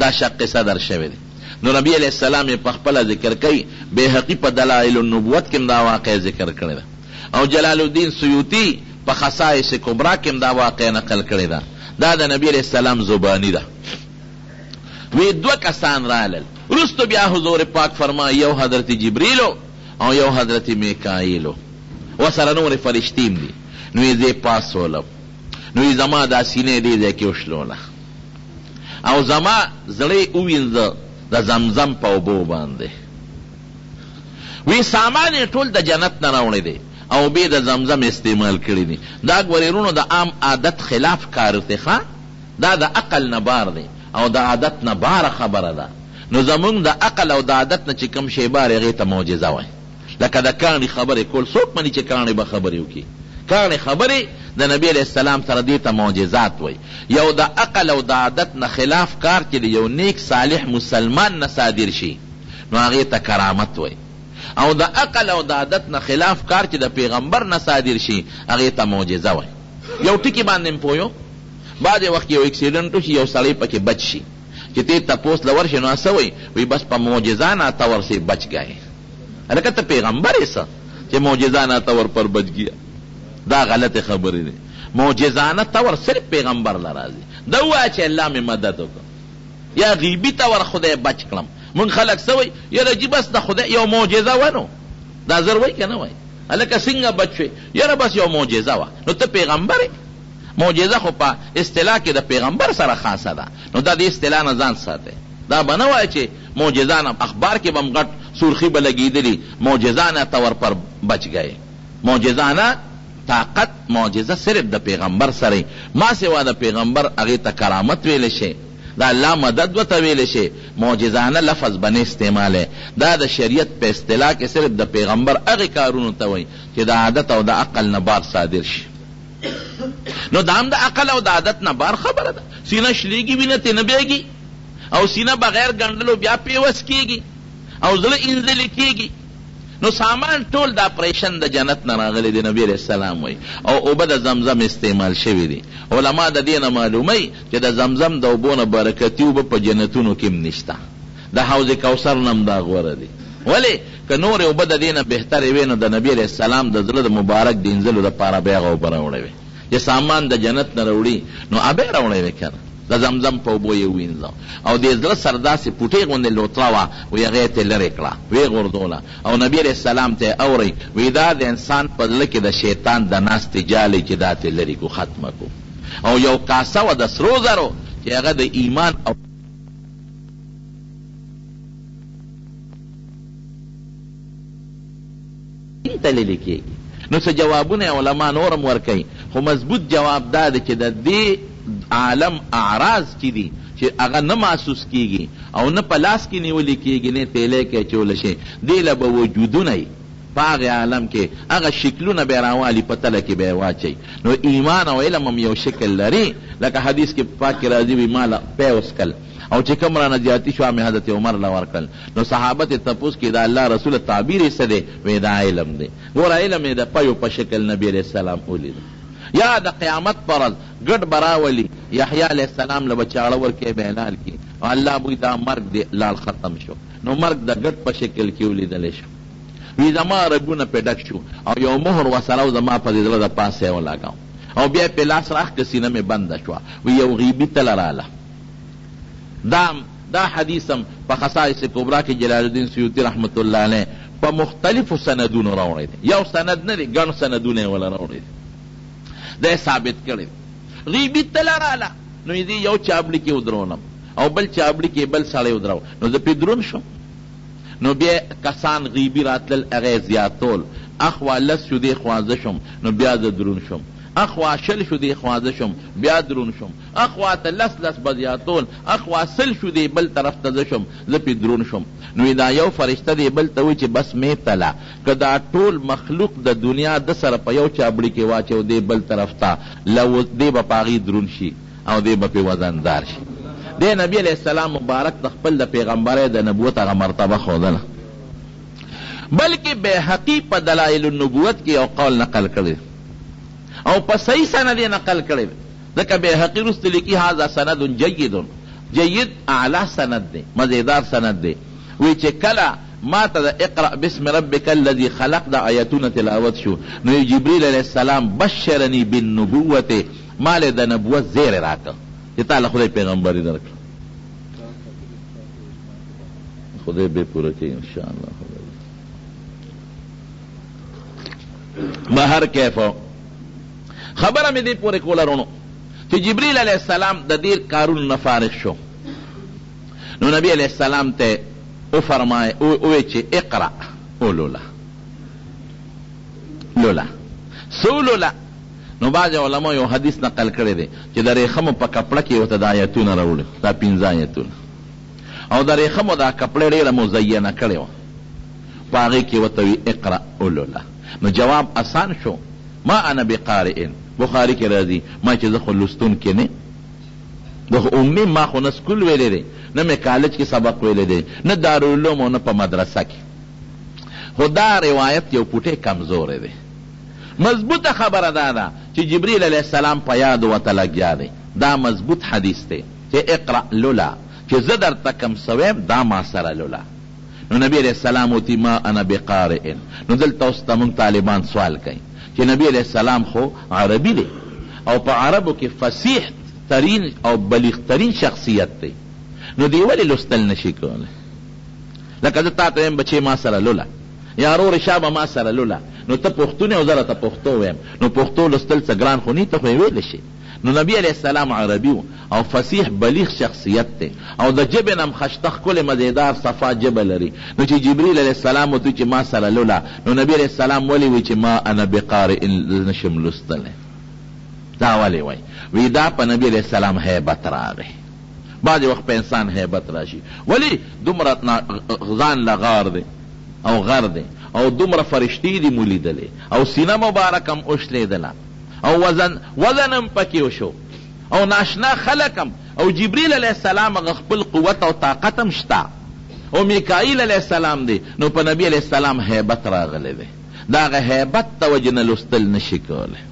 دا شق صدر شوی دی. نو نبی علیہ السلام په خپل ذکر کوي، بیهقی په دلائل النبوت کې دا واقع ذکر کړی ده، او جلال الدین سیوطی په خصائص کبرا کې دا واقع نقل کړی ده. دا د نبی علیہ السلام زبانی ده. وی 2 کسان رالل. رستو بیا حضور پاک فرمایي یو حضرت جبریلو او یو حضرت میکائیلو، وسره نور فرشتیم دي. نو یې زه پاسولم، نو یې زما دا سینې دې ځای کې وشلوله، او زما زړی ووینځه د زمزم په اوبو باندې. وی سامان یې ټول د جنت نه راوړی دی او بې د زمزم استعمال کړي دي. دا ګورېرونو د عام عادت خلاف کار دی. دا د عقل نه بار دی او د عادت نه باره خبره ده. نو زمونږ د عقل او د عادت نه چې کوم شی بار هغې ته معجزه وایي. لکه د کاڼي خبرې کول، څوک مني چې کاڼي به خبرې وکړي؟ کاڼي خبرې د نبی علیہ السلام سره دې ته معجزات وایي. یو د عقل او د عادت نه خلاف کار چې د یو نیک صالح مسلمان نه صادر شي نو هغې ته کرامت وایي، او د عقل او د عادت نه خلاف کار چې د پیغمبر نه صادر شي هغې ته معجزه وایي. یو ټکي باندې م پویو، بعضې وخت یو اکسیډنټ وشي، یو سړی پکې بچ شي، چې ته تپوس لور شي نو څه وایي؟ وی بس په معجزانه طور سے بچ گئے. هلکه ته پیغمبر یې څه چې معجزانه طور پر بچ گیا؟ دا غلط خبرې دی. معجزانه طور صرف پیغمبر له راځي. دا ووایه چې الله مې مدد وکړه، یا غیبي طور خدای بچ کړم. مونږ خلک څه وایي؟ یاره جي بس د خدای یو معجزه ونو، دا زر وایي که نه وایي؟ هلکه څنګه بچ شوې؟ یاره بس یو معجزه وه. نو ته پیغمبر یې؟ معجزه خو په اصطلاح کې د پیغمبر سره خاصه ده. نو دا د اصطلاح نه ځان ساتي. دا به نه وایي چې معجزانه اخبار کې به م غټ سرخي به لګېدلي معجزانه طور پر بچ گئے. معجزانه طاقت معجزه صرف د پیغمبر سره، ما سوا د پیغمبر هغې ته کرامت ویلی شي، د الله مدد ورته ویلی شي. معجزانه لفظ به نه استعمالی. دا د شریعت په اصطلاح کې صرف د پیغمبر هغې کارونو ته وایي چې د عادت او د عقل نه بار صادر شي. نو دا هم د عقل او د عادت نه بار خبره ده. سینه شلیږي، وینه ترې نه بیږي، او سینه بغیر ګنډلو بیا پیوس کېږي، او زړه انځلې کېږي. نو سامان ټول د اپریشن د جنت نه راغلی دی. نبی علیہ السلام وایي او اوبه د زمزم استعمال شوي دي. علما د دې نه معلوموي چې د زمزم د اوبو نه برکتي اوبه په جنتونو کې هم نشته. د حوض کوثر نه هم دا غوره دي. ولې که نورې اوبه د دې نه بهترې وې نو د نبي علیہ السلام د زړه د مبارک د انځلو دپاره بیا هغه اوبه راوړی وې. چې سامان د جنت نه راوړي نو ابې راوړی وې که نه، د زمزم په اوبو یې وینځه، او د زړه سر داسې پوټۍ غوندې لوتله وه، وی هغې ته لرې کړه، ویې غورځوله، او نبي علیہ السلام ته یې اورئ، وی دا د انسان په زړه کې د شیطان د ناستې جالۍ چې دا ترې لرې کړو، ختمه کړو. او یو کاسه وه د سرو زرو چې هغه د ایمان او تللی کېږي. نو څه جوابونه علما نورم ورکوي، خو مضبوط جواب دا دی چې د دې عالم اعراض چې دي چې هغه نه محسوس کېږي او نه په لاس کې نیولې کېږي، نه تیلی کې اچولی شي، دې له به وجودونه یي په هغې عالم کې، هغه شکلونه به یې راوالي، په تله کې به یې واچوي. نو ایمان او علم هم یو شکل لري. لکه حدیث کې پاک کې راځي وي ما له پی وسکل، او چې کوم رانه زیاتي شوه مې حضرت عمر له ورکړل. نو صحابه ته تپوس کې دا الله رسول تعبیر یې څه دی؟ وایي دا علم دی. ګوره علم یې د پیو په شکل نبي علیہ السلام ولیده. یا د قیامت پر ورځ ګډ به راولي، یحیی علیہ السلام له به چاړه ورکوي، به حلال کړي، او الله بوی دا مرګ دی لال ختم شو. نو مرګ د ګډ په شکل کې ولیدلی شو. وی زما رګونه پې ډک شو، او یو مهر ورسره و زما په دې زړه د پاسه یې ولګاو، او بیا پې لاس راښکه سینه مې بنده شوه. وی یو غیبي تله راله. دا حدیث هم په خصائص کبرا کې جلال الدین سیوطي رحمت الله علیه په مختلفو سندونو راوړی دی. یو سند نه دی، ګڼ سندونه یې وله راوړی دی. دا یې ثابت کړی دی. غیبي تله راله، نو دې یو چابړي کې ودرونم او بل چابړي کې بل سړی ودرو، نو زه پې درون شم. نو بیا کسان غیبي راتلل، هغه زیاتول، اخوا لس شو دې خوازه شم، نو بیا زه درون شم. اخوا شل شو دې خوازه شم، بیا درون شم. اخوا ته لس بزیاتول، اخوا سل شو دې بل طرف ته زه شم، زه پې درون شم. نو دا یو فرشته دی بل ته وایي چې بس مې تله که دا ټول مخلوق د دنیا د سره په یو چابړي کې واچو دی بل طرف ته دی به په هغې درون شي او دی به پې وزندار شي. دی نبی علیه السلام مبارک د خپل د پیغمبرۍ د نبوت هغه مرتبه ښودله. بلکې بیهقي په دلایل النبوت کې یو قول نقل کړی او په صحیح سند یې نقل کړی، ځکه بیهقي وروسته لیکي هذا سند جید اعلی سند دی، مزیدار سند دی. وی چې کله ما ته د اقرأ باسم ربک الذي خلق د آیتونه تلاوت شو، نو جبریل علیه السلام بشرنی بالنبوت، ما له د نبوت زیر راکړ چې تا له خدای پیغمبري درکړه. خدای به پوره کوي انشاءالله. بهر کیفو خبره مې دې پورې کوله رونو چې جبریل علیه السلام د دې کارونو نه فارغ شو، نو نبی علیه السلام ته او فرمائے اوے چے اقرأ او لولا سو لولا. نو باز علماء یو حدیث نقل کرے دے چے دا ریخمو پا کپڑا کی وتا دا آیتون روڑے، دا 15 آیتون، او دا ریخمو دا کپڑے ریلا مزینہ کرے و پاغی کی وتوی اقرأ او لولا. نو جواب آسان شو، ما انا بقارئن، بخاری کی رازی ما چے زخو لستون کے نے دخو امی ما خو نسکول ویلے دے، نه مې کالج کې سبق ویلی دی، نه دارالعلوم او نه په مدرسه کې. خو دا روایت یو پوټی کمزوری دی. مضبوطه خبره دا ده چې جبریل علیه السلام په یاد ورته لګیا دی. دا مضبوط حدیث دی چې اقرأ لولا، چې زه درته کم سویم دا ما سره لولا. نو نبی علیه السلام وتی ما انا بقارئ. نو دلته اوس ته موږ طالبان سوال کوي چې نبی علیه السلام خو عربي دی او په عربو کې فصیح ترین او بلیغ ترین شخصیت دی، نو دی ولی لستل نشی کوله؟ لکه زه تا ته یم بچې ما سره لوله، یا رور شابه ما سره لوله، نو ته پښتون او زه راته پښتو ویم، نو پښتو لستل څه ګران خو نه ته خو یې ویلی شي. نو نبی علیه السلام عربي و او فصیح بلیغ شخصیت دی او د ژبې نه هم ښایسته ښکلې مزیدار صفا ژبه لري. نو چې جبریل علیه السلام ورته چې ما سره لوله، نو نبی علیه السلام ولې وی چې ما انا بقارئ نشم لستلی؟ دا ولې وی؟ وی دا په نبی علیه السلام هیبت راغی. بعض وقت په انسان هیبت راشي، ولی دومره ځان له غار دی او غر دی او دومره فرشتي دي مولیدلې او سینه مبارک هم اوشلیدله او وزن هم پکې وشو او ناشنا خلق هم، او جبریل علیه السلام هغه خپل قوت او طاقت هم شته او میکائیل علیه السلام دی. نو په نبی علیه السلام هیبت راغلی دی، دا هغه هیبت ته وجې نه لوستل نشي کولی.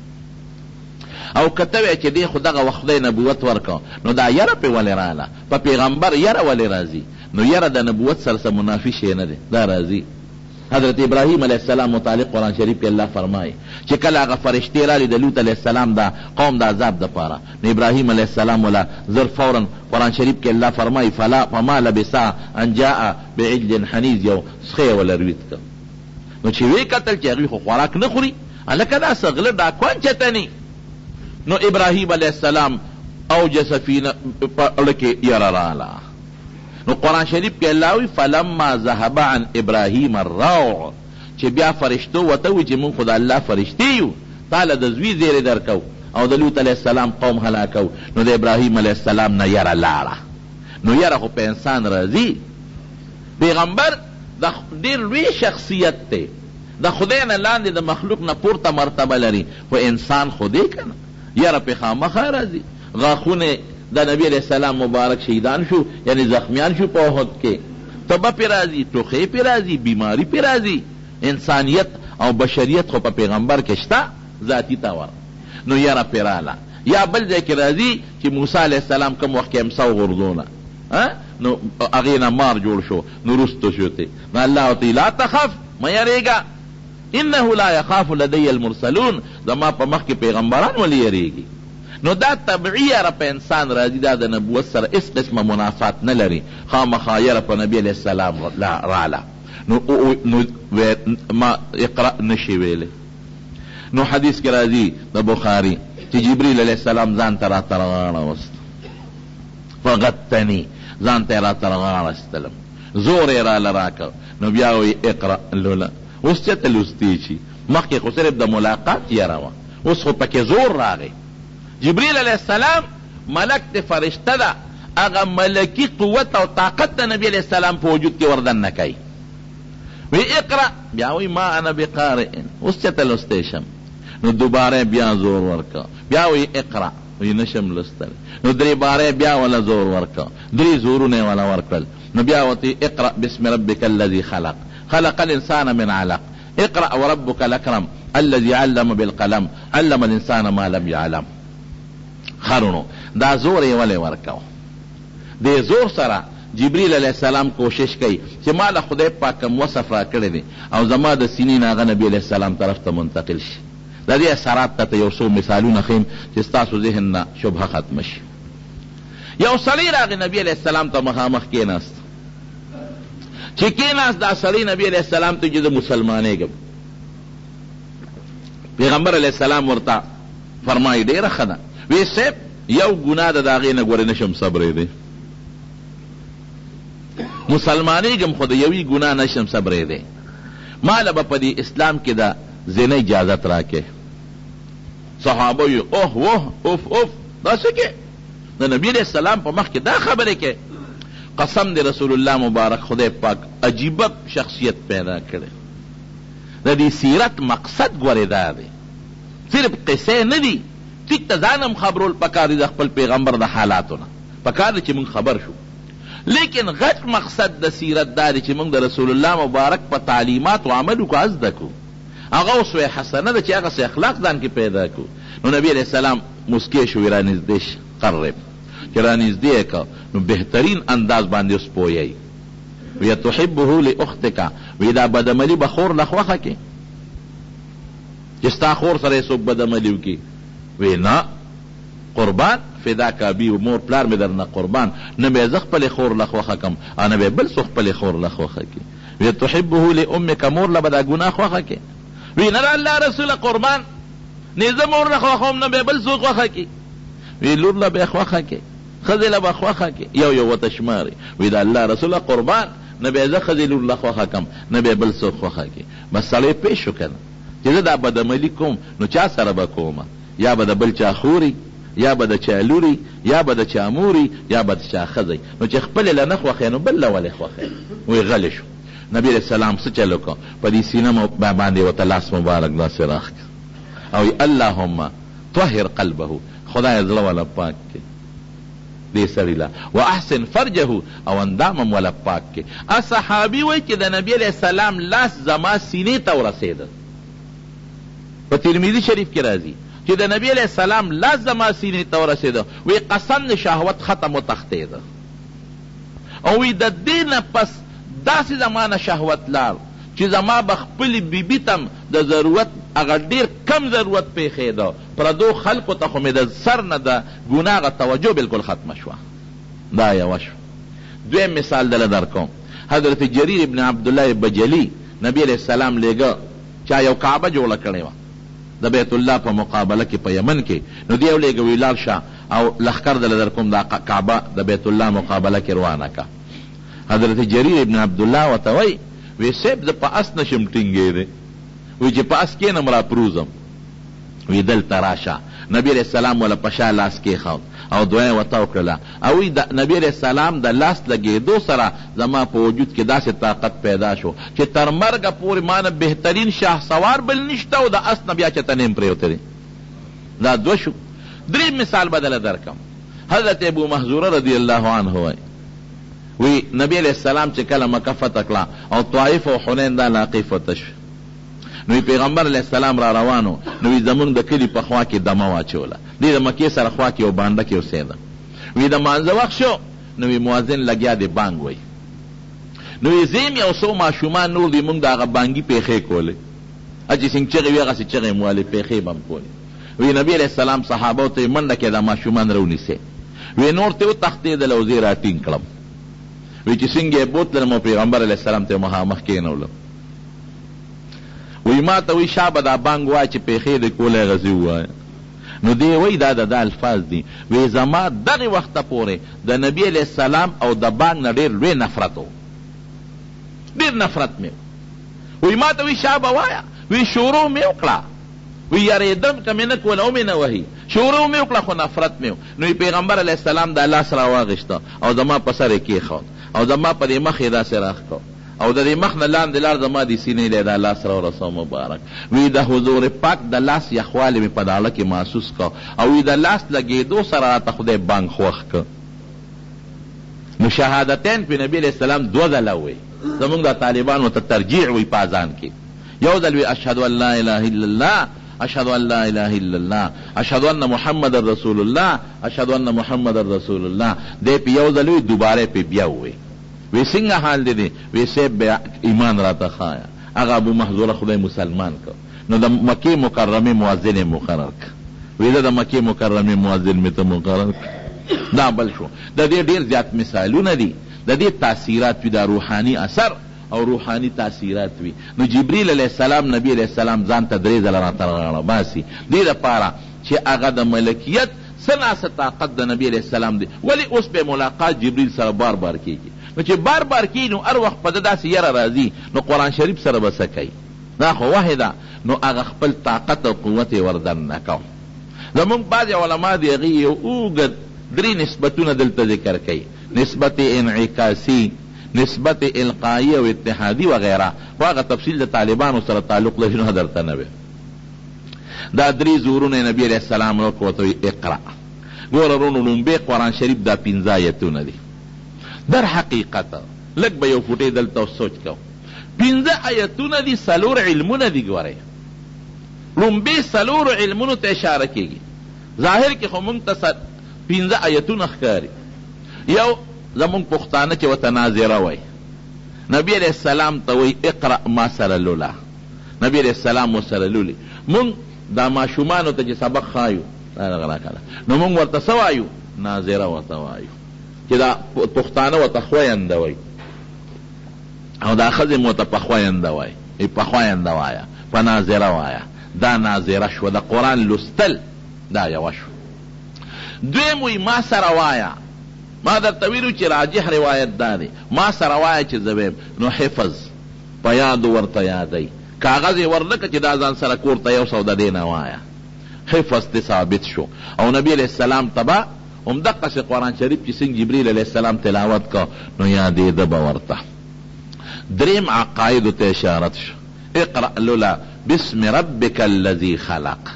او کته وی چې دی خو دغه وخت خدای نبوت ورکو، نو دا یره پې ولې راله؟ په پیغمبر یره ولې راځي؟ نو یره د نبوت سره څه منافي شی نه دی، دا راځي. حضرت ابراهیم علیه السلام متعلق قرآن شریف کې الله فرمایي چې کله هغه فرشتې رالی د لوط علیه السلام دا قوم د عذاب دپاره، نو ابراهیم علیه السلام ولا زر فورا قرآن شریف کې الله فرمایي فما لبثا ان جاء بعجل حنیذ، یو سخی ولا رویت کړ. نو چې وی کتل چې هغوی خو خوراک نه خوري، هلکه دا څه غله ډاکوان چتني. نو ابراهیم علیہ السلام اوجس فی لکی یرارالا. نو قرآن شریف کے اللہ وی فلما ذهب عن ابراہیم الروع، چه بیا فرشتو وتوی چه من خدا اللہ فرشتیو تالا د زوی زیر درکو او د لوط علیہ السلام قوم هلاکو. نو د ابراہیم علیہ السلام نه یرا لارا، نو یرا خو په انسان راځي. پیغمبر د ډیر لوی شخصیت ته، د خدای نه لاندې د مخلوق نه پورته مرتبه لري، خو انسان خودی کنه یاره پې خامخا راځي. غاښونه د نبی علیہ السلام مبارک شهیدان شو، یعنی زخمیان شو په احد کې، تبه پې راځي، ټوخې پې راځي، بیماری پې راځي. انسانیت او بشریت خو په پیغمبر کې شته ذاتی طور. نو یاره پې راله. یا بل ځای کې راځي چې موسی علیہ السلام کوم وخت کې امسا وغورځونه، نو هغې نه مار جوړ شو، نو رستو شوتې. نو الله ورته لا تخف، مه یریږه، انه لا يخاف لدي المرسلون، زما په مخ کې پیغمبران ولی یریږي. نو دا طبعی یره په انسان راځي، دا د نبوت سره اس قسمه منافات نه لري، خامخا یره په نبی علیہ السلام راله. نو ما اقرأ نشي ویلی. نو حدیث کې راځي د بخاری چې جبریل علیہ السلام ځان ته راته راغاڼه وست، فغتنی ځان ته یې راته راغاړستلم زور یې راله راکړ نو بیا وی اقرأ لوله اوس چېرته لوستی شي مخکې خو صرف د ملاقات یره وه اوس خو پکې زور راغی جبریل علیه السلام ملک د فرشته ده هغه ملکی قوت او طاقت د نبی علیه السلام په وجود کې وردن نه کوي وی اقرأ بیا وی ما انا بقارئ اوس چېرته لوستی شم نو دوباره بیا زور ورکړه بیا وی اقرأ وی نشم لوستل نو درې باره بیا ولا زور ورکړه درې زورونه یې ولا ورکړل نو بیا ورته اقرأ باسم ربک الذي خلق خلق الانسان من علق اقرأ وربك الاكرم الذي علم بالقلم علم الانسان ما لم يعلم خرونو دا زور یې ولې ورکاو دې زور سره جبریل علیه السلام کوشش کوي چې ما له خدای پاک کوم وصف را کړی دی او زما د سینې نه هغه نبي علیه السلام طرف ته منتقل شي د دې اثرات ته یو څو مثالونه ښیم چې ستاسو ذهن نه شبهه ختمه شي یو سړی راغی نبي علیه السلام ته مخامخ کېناست چې کېناست دا سړی نبي علیه السلام ته چې زه مسلمانېږم پیغمبر علیه السلام ورته فرمایي ډېره ښه ده وی صاحب یو ګناه د د هغې نه ګورې نشم صبرېدی مسلمانېږم خو د یوې ګناه نشم صبرېدی ما له به په دې اسلام کې د زنا اجازت راکې صحابه یې اوه وه اوف اوف دا څه کې د نبي علیه السلام په مخ کې دا خبرې کې قسم د رسول الله مبارک خدای پاک عجیبه شخصیت پیدا کړی د دې سیرت مقصد ګورې دا دی صرف قصې نه دي ټیک ته ځان هم خبرول پکار دي د خپل پیغمبر د حالاتو نه پکار دی چې موږ خبر شو لیکن غټ مقصد د سیرت دا دی چې موږ د رسول الله مبارک په تعلیمات و عملو کو زده کو هغه اسوه حسنه ده چې هغه سه اخلاق ځان کې پیدا کو نو نبی علیه السلام مسکی شو رانږدې شه قرب چې رانږدې که نو بهترین انداز باندې اوس پوهیږي وی تحبه لاختک وی دا بدعملي به خور له خوښه کې چې ستا خور سره یې څوک بدعملي وکړي وی نه قربان فداک ابي و مور پلار مې درنه قربان نه به زه خپلې خور له خوښه کم او نه به بل څوک خپلې خور له خوښه کې وی تحبه لامک مور له به دا ګناه خوښه کې وی نه الله رسول قربان نه زه مور له خوښوم نه به بل څوک خوښه کې وی لور له به خوښه کې ښځې له به خوښه کې یو یو ورته شماري وی د الله رسول قربان نه به زه ښځې لور له خوښه کم نه به بل څوک خوښه کې بس سړی پېښ شو که نه چې زه دا بدعملي کوم نو چا سره به کومه یا به د بل چا خوري یا به د چا لوري یا به د چا موري یا به د چا ښځی نو چې خپلې له نه خوښې نو بل له ولې خوښې وی غلی شو نبی علیه السلام څه چل وکړه په دې سینه باندې ورته لاس مبارک داسې راښکه او اللهم طهر قلبه خدای زړه والا پاک کې دې سړي له واحسن فرجه او اندام هم والا پاک کې صحابي وایي چې د نبی علیه السلام لاس زما سینې ته ورسېده په ترمذي شریف کې راځي چې د نبی علیه السلام لاس زما سینې ته ورسېده وی قسم د شهوت ختم وتښتېده او وی د دې نه پس داسې زما نه شهوت لار چې زما به خپلې بیبي تم د ضرورت هغه ډېر کم ضرورت پېښېده پردو خلکو ته خو مې د سر نه د ګناه هغه توجه بلکل ختمه شوه دا یوه شو دویم مثال دله در کوم حضرت جریر ابن عبدالله بجلی نبی علیه السلام لیږه چا یو کعبه جوړه کړې وه د بیت الله په مقابله کې په یمن کې نو دی یو لیږه وی لاړ شه او لښکر دله در کوم دا کعبه د بیت الله مقابله کې روانه که حضرت جریر ابن عبدالله ورته وایي وی صاحب زه په اس نشم ټینګېدی وی چې په اس کېنم را پروزم وی دلته راشه نبی علیه السلام وله په شا لاس کېښود او دعا یې ورته وکړله او وی د نبی علیه السلام د لاس لګېدو سره زما په وجود کې داسې طاقت پیدا شو چې تر مرګه پورې ما نه بهترین شاه سوار بل نشته او د اس نه بیا چېرته نیم پرېوتلی دا دوه شو دریم مثال به دله درکم حضرت ابو محذوره رضی الله عنه وایي وی نبی علیہ السلام چې کله مکه فتح کړه او طائف او حنین دا علاقې فتح شوې نو پیغمبر علیہ السلام را روانو نو زمونږ د کلي په خوا کې دمه واچوله دی د مکې سره خوا کې یو بانډه کې اوسېده وی د مانځه وخت شو نو مؤذن لګیا دی بانګ وی نو زیم یو څو ماشومان نور دی مونږ د هغه بانګي پیښې کولې چې څنګه چغې وي هغسې چغې مو والې پیښې به م کولې وی نبی علیہ السلام صحابو ته یې منډه کې دا ماشومان راونیسې وی نور ته وتښتېدل او زه یې راټینګ کړم وی چې څنګه یې بوتلم او پیغمبر علیه السلام ته مخامخ کېنولم وی ما ته وی شابه دا بانګ وایه چې پیښې دې کولی هغسې ووایه نو دی وی دا د الفاظ دي، وی زما دغه وخته پورې د نبی علیہ السلام او د بانګ نه ډېر لوی نفرت و، ډېر نفرت مې وی ما ته وی شابه وایا، وی شروع مې وکړه، وی یارېدم که مې نه کوله او مې نه وهي، شروع مې وکړه خو نفرت مې و. نو پیغمبر علیه السلام دا لاس راواغېسته او زما په سر یې کېښود او زما په دې مخ یې داسې راښکو او د دې مخ نه لاندې لاړ زما دې سینې لی دا لاس راورسو مبارک. وی د حضور پاک د لاس یخوالی مې په داړه کې محسوس کو او وی د لاس لګېدو سره راته خدای بانګ خوښ که. نو شهادتین په نبی علیه السلام دوه ځله وی، زمونږ د طالبانو ته ترجیع وی په اذان کې، یو ځل وی اشهد ان لا اله الا الله، اشهد ان لا اله الا الله، اشهد ان محمد رسول الله، اشهد ان محمد رسول الله. دې په یو ځل وی دوباره په بیا وی. وی څنګه حال دی؟ وی سیب بیا ایمان راته خایا. هغه ابو محذوره خدای مسلمان کو، نو د مکې مکرمه مؤذن مقرر ک. وی د مکې مکرمه مؤذن می ته مقرر ک. دا بل شو. د دې ډیر زیات مثالونه دي، د دې تاثیرات وی د روحاني اثر او روحانی تاثیرات وی. نو جبریل علیہ السلام نبی علیہ السلام ځان ته درې ځله راته راغله باسي دې دپاره چې هغه د ملکیت څه ناسه طاقت د نبی علیہ السلام دی. ولی اوس به ملاقات جبریل سره بار بار کېږي، نو چې بار بار کېږي نو هر وخت په ده داسې یره راځي، نو قرآن شریف سره به څه کوي؟ دا خو وحی ده. نو هغه خپل طاقت او قوت یې وردن نه کو. زمونږ بعضې علما د هغې یو اوږد درې نسبتونه دلته ذکر کوي، نسبت انعکاسي، نسبت القایی او اتحادی وغیرہ، خو هغه تفصیل د طالبانو سره تعلق لري نو درته نه وي. دا درې زورونه نبی علیہ السلام ورکړو ته اقرا. ګوره رونو لومبې قرآن شریف دا 15 آیتونه دي. در حقیقت لږ به یو فوټې دلته سوچ کو، 15 آیتونه دي، 4 علمونه دي. ګورئ لومبې 4 علمونو ته اشاره کېږي، ظاهر کې خو موږ ته 15 آیتونه ښکاري. یو زمونږ پښتانه چې ورته ناظره وی، نبی علیہ السلام ته وی اقرأ ما سره لولا، نبی علیہ السلام ورسره لولي. مونږ دا ماشومانو ته چې سبق ښایو نو مونږ ورته څه وایو؟ ناظره ورته وایو، چې دا پښتانه ورته خوینده وی او دا ښځې مو ورته پخوینده وایي، پخوینده وایه، په ناظره وایه. دا ناظره شوه، د قرآن لوستل دا یوه شو. دویم وی ما سره وایه، ما درته ویلو چې راجح روایت دا دی، ما سره وایه چې زه ویم. نو حفظ په یادو ورته یادی، کاغذ یې ورنکه چې دا ځان سره کور ته یو سو د دې نه وایه. حفظ تی ثابت شو. او نبی علیہ السلام تبا همدقسې قرآن شریف چې څنګه جبریل علیہ السلام تلاوت کا نو یادېده به ورته. دریم عقایدو ته اشارت شو، اقرأ لولا بسم ربک الذي خلق.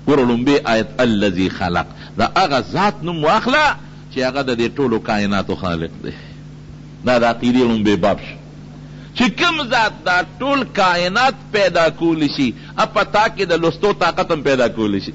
ګوره لومبې آیت الذي خلق، دا هغه ذات نوم واخله چې هغه د دې ټولو کائناتو خالق دی. دا د عقیدې لومبې باب شو چې کوم ذات دا ټول کائنات پیدا کولی شي، اپا تا کې د لوستو طاقت هم پیدا کولی شي.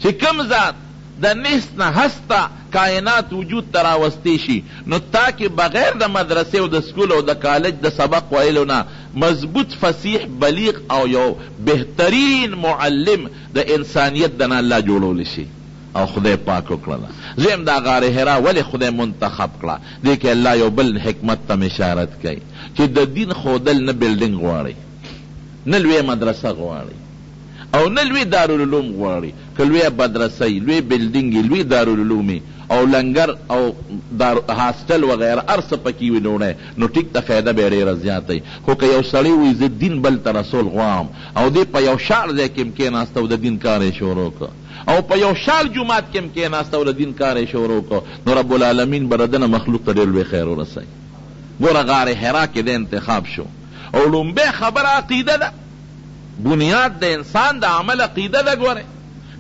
چې کوم ذات د نست نه هسته کائنات وجود ته راوستی شي، نو تا کې بغیر د مدرسې او د سکول او د کالج د سبق ویلو نه مضبوط فصیح بلیغ او یو بهترین معلم د انسانیت د نه الله جوړولی شي. او خدای پاک وکړله. زم دا غار حرا ولی خدای منتخب کړه. دې کې الله یو بل حکمت ته اشارت کوي چې د دین خودل نه بلډینګ غواړي، نه لوی مدرسه غواړي او نه لوی دارالعلوم غواړي. که لوی مدرسه لوی بلډینګ لوی دارالعلوم او لنګر او هاستل وغیره هر څه پکې وي نو ټیک ته فایده به ډېره زیاته. خو که یو سړی وایي زه دین بل ته رسول غواړم او دې په یو شعر ځای کې هم کېناسته او د دین کار یې شروع کړ او په یو شال جماعت کې هم کېناسته او د دین کار یې شروع کړ، نو رب العالمین به د ده نه مخلوق ته ډېر لوی خیر ورسوي. ګوره غار حرا کې د انتخاب شو. او لومبۍ خبره عقیده ده، بنیاد د انسان د عمل عقیده ده. ګوره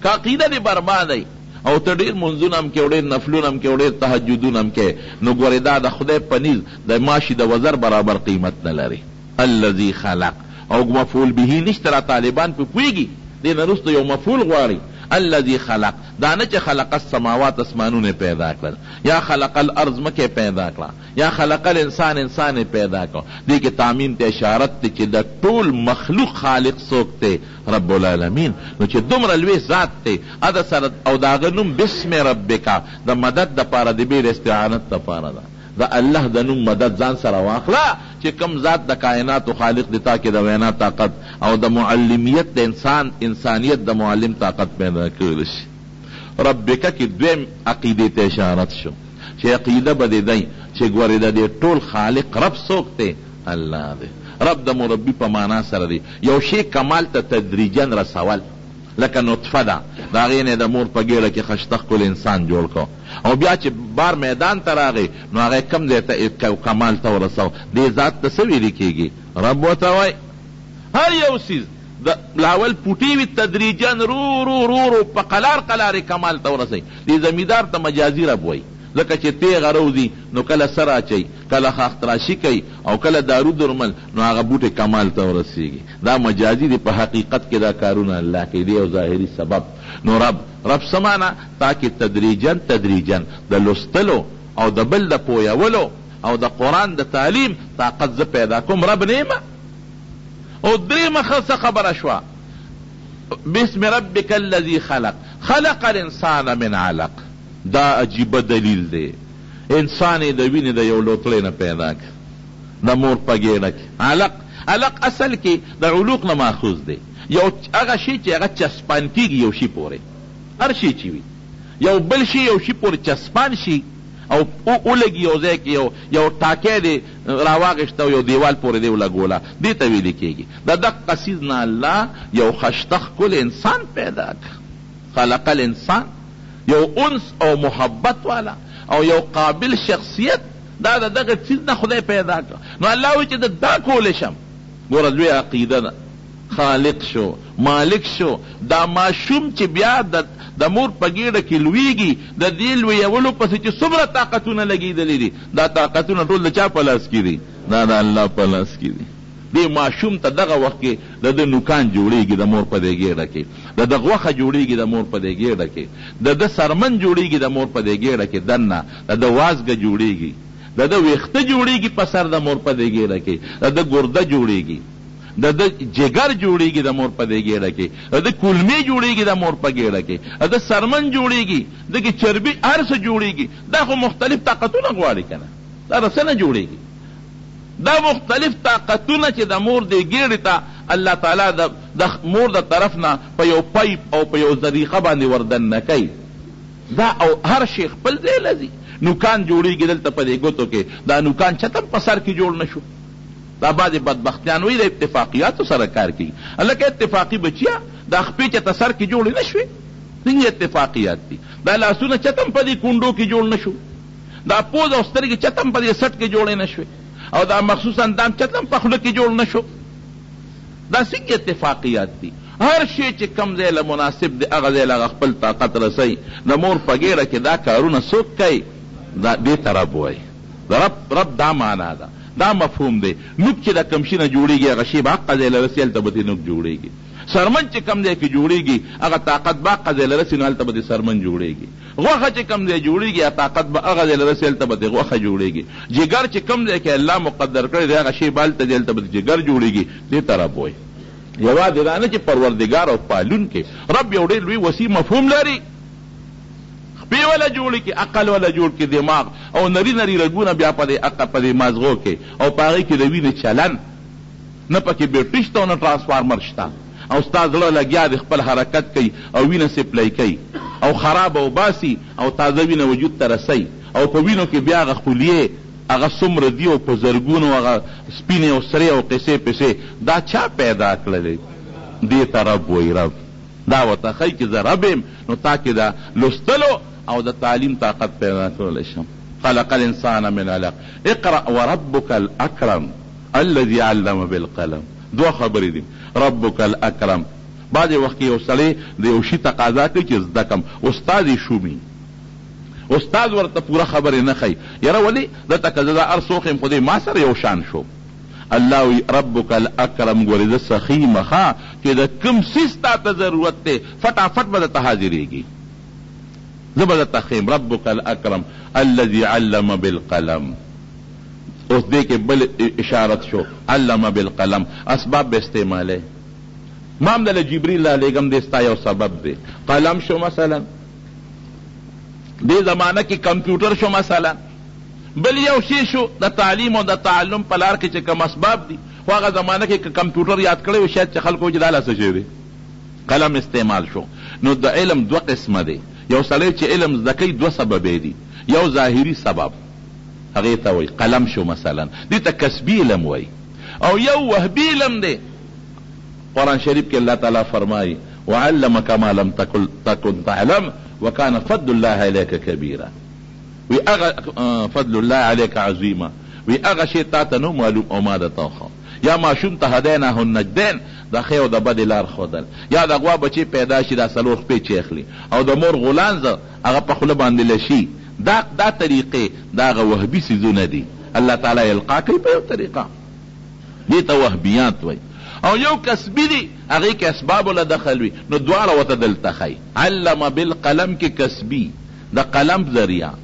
که عقیده دې بربادی او ته ډېر منځونه هم کې او ډېر نفلونه هم کې او ډېر تهجدونه هم کې، نو ګورې دا د خدای په نیز د ماشي د وزر برابر قیمت نه لري. الذي خلق او مفعول به نشته، را طالبان په پوهېږي دې نه وروسته یو مفعول غواړي. الذي خلق دا نه چې خلق السماوات اسمانونه پیدا کړل، یا خلق الارض مکه پیدا کړه، یا خلق الانسان انسان پیدا کړ. دې کې تعمیم ته اشارت دی چې د ټول مخلوق خالق څوک دی؟ رب العالمین. نو چې دومره لوی ذات دی اده سره او د هغه نوم بسم ربک د مدد دپاره د بېل استعانت دپاره ده. د الله د نوم مدد ځان سره واخله چې کوم ذات د کائناتو خالق دی تا کې د وینا طاقت او د معلمیت د انسانیت د معلم طاقت پیدا کړل شي. ربک کې دویم عقیدې ته اشارت شو چې عقیده به دې دی چې ګورې د دې ټول خالق رب څوک دی؟ الله دی. رب د مربي په معنا سره دی یو شی کمال ته تدریجن رسول، لکه نطفه ده د هغې نه د مور په ګېډه کې خشته ښکلی انسان جوړ کو، او بیا چې بار میدان ته راغی نو هغې کم ځای ته کمال ته ورسو. دې ذات ته څه ویلې کېږي؟ رب ورته وایي. هر یو څیز د لاول پوټې وي تدریجن رو رو رو رو په قلار قلارې کمال ته ورسوي. دې زمیندار ته مجازي رب وایي، ځکه چې تیغه روزي نو کله سر اچوي، کله خاختراشي کوي، او کله دارو درمل، نو هغه بوټې کمال ته ورسېږي. دا مجازي دی، په حقیقت کې دا کارونه الله کوي، دی یو ظاهري سبب. نو رب سمانا تاکي تدریجن د لوستلو او د بل د پویولو او د قرآن د تعلیم طاقت زه پیدا کوم، رب نیمه. او دریمه خبره شوه، بسم ربک الذي خلق الانسان من علق. دا عجیبه دلیل دی، انسان د وینې د یو لوتړی نه پیدا کړ د مور په ګېډه کې. علق اصل کې د علوق نه ماخوذ دی، یو هغه شی چې هغه چسپان کېږي یو شي پورې، هر شی چې وي یو بل شي یو شي پورې چسپان شي او ولګي یو ځای کې یو ټاکی دی راواغېشته او یو دیوال پورې دی ولګوله، دې ته ویلې کېږي. د دقه څیز نه الله یو خشته ښکلی انسان پیدا کړ. خلق الانسان یو انس او محبت والا او یو قابل شخصیت، دا د دغه څیز نه خدای پیدا کړ. نو الله وایي چې دا کولی شم. ګوره لوی عقیده ده، خالق شو، مالک شو. دا ماشوم چې بیا د مور په ګېډه کې لویږي، د دې لویولو پسې چې څومره طاقتونه لګېدلي دي، دا طاقتونه ټول د چا په لاس کې دي؟ دا د الله په لاس کې دي. دې ماشوم ته دغه وخت کې د ده نوکان جوړېږي د مور په دې ګېډه کې، د ده غوښه جوړېږي د مور په دې ګېډه کې، د ده سرمن جوړېږي د مور په دې ګېډه کې دننه، د ده وازګه جوړېږي، د ده ویښته جوړېږي په سر د مور په دې ګېډه کې، د ده ګرده جوړېږي، د ده جگر جوړېږي د مور په دې ګېډه کې، د ده کولمې جوړېږي د مور په ګېډه کې، د ده سرمن جوړېږي، دغې چربي هر څه جوړېږي. دا خو مختلف طاقتونه غواړي که نه، دا رسه نه جوړېږي. دا مختلف طاقتونه چې د مور د ګېډې ته الله تعالی د مور د طرف نه په یو پایپ او په یو طریقه باندې وردننه کوي، دا او هر شی خپل ځای لځي. نوکان جوړېږي دلته په دې ګوتو کې، دا نوکان چتم په سر کې جوړ نه شو. دا بعضې بدبختیان وایي د اتفاقیاتو سره کار کوي. هلکه اتفاقي بچیا دا خپې چته سر کې جوړې نه شوې، څنګه اتفاقیات دي؟ دا لاسونه چتم په دې کونډو کې جوړ نه شو، دا پوز او سترګې چتم په دې سټ کې جوړې نه شوې، او دا مخصوص اندام چتم په خوله کې جوړ نه شو. دا څنګه اتفاقیات دي؟ هر شی چې کم ځای له مناسب دی هغه ځای له خپل طاقت رسوي. د مور په ګېډه کې دا کارونه څوک کوي؟ دې ته رب وایي. رب دا معنا ده، دا مفهوم دی. نوک چې د کم شي نه جوړېږي هغه شی به حقه ځای له رسي، هلته به دې نوک جوړېږي. سرمن چې کم ځای کې جوړېږي هغه طاقت به حقه ځای له رسي، نو هلته به دې سرمن جوړېږي. غوښه چې کم ځای جوړېږي هغه طاقت به هغه ځای له رسي، هلته به دې غوښه جوړېږي. جګر چې کم ځای کې الله مقدر کړی دی هغه شی به هلته دی، هلته به جګر جوړېږي. دې ته رب وایي. یوازې دا نه چې پروردګار او پالون کې رب یو ډېر لوی وسیع مفهوم لري. خپې وله جوړ کړي، عقل وله جوړ کړي، دماغ او نري رګونه بیا په دې عقل په دې مازغو کې، او په هغې کې د وینې چلن، نه پکې بیټري شته او نه ټرانسفارمر شته، او ستا زړه لګیا دی خپل حرکت کوي او وینه سپلی کوي او خراب او باسي او تازه وینه وجود ته رسوي، او په وینو کې بیا هغه خولیې هغه څومره دي او په زرګونو هغه سپینې او سرې او قصې پسې. دا چا پیدا کړلی؟ دې ته رب وایي. رب دا ورته ښایي چې زه رب یم، نو تا کې د لوستلو او د تعلیم طاقت پیدا کولی شم. خلق الانسان من علق اقرأ وربک الاکرم الذي علم بالقلم. دو خبرې دي. ربک الاکرم، بعضې وخت کې یو سړی د یو شي تقاضا کوي چې زده کم، استاد یې شومي، استاد ورته پوره خبرې نه ښایي. یاره ولې دلته که زه دا هر څوک یم خو دې ما سره یو شان شو. الله وی ربک الاکرم، ګورې زه سخي مخه چې د کوم څیز تا ته ضرورت دی فټافټ به درته حاضرېږي، زه به درته ښیم. ربک الاکرم الذي علم بالقلم. اوس دې کې بل اشارت شو، علم بالقلم، اسباب به استعمالی. ما هم دله جبریل رالیږم، دې ستا یو سبب دی. قلم شو مثلا، دې زمانه کې کمپیوټر شو مثلا، بل یو شی شو د تعلیم او د تعلم په لار کې چې کوم اسباب دي. خو هغه زمانه کې که کمپیوټر یاد کړی وي شاید چې خلکو چې دا لا څه شی دی قلم استعمال شو. نو د علم دوه قسمه دی. یو سړی چې علم زده کوي دوه سببې دي. یو ظاهري سبب هغې ته وایي قلم شو مثلا، دې ته کسبي علم وایي. او یو وهبي علم دی. قرآن شریف کې الله تعالی فرمایي وعلمك ما لم تكن تعلم وكان فضل الله عليك كبيرا. وی اغا فضل الله عليك عظیما، وی اغا شی تا ته نو معلوم او ما د توخه. یا ماشوم ته هدیناه النجدین، د ښې او د بدې لار ښودل. یا د غوا بچی پیدا شي دا څلور خپې چې اخلي، او د مور غولانځه هغه په خوله باندې لشي. دا طریقې دا هغه وهبي څیزونه دي. الله تعالی القا کوي په یو طریقه، دې ته وهبیات وایي. او یو کسبی دی، هغې کې اسباب له دخل وي. نو دواړه ورته دلته ښایي. علم بالقلم کې کسبي د قلم ذریعه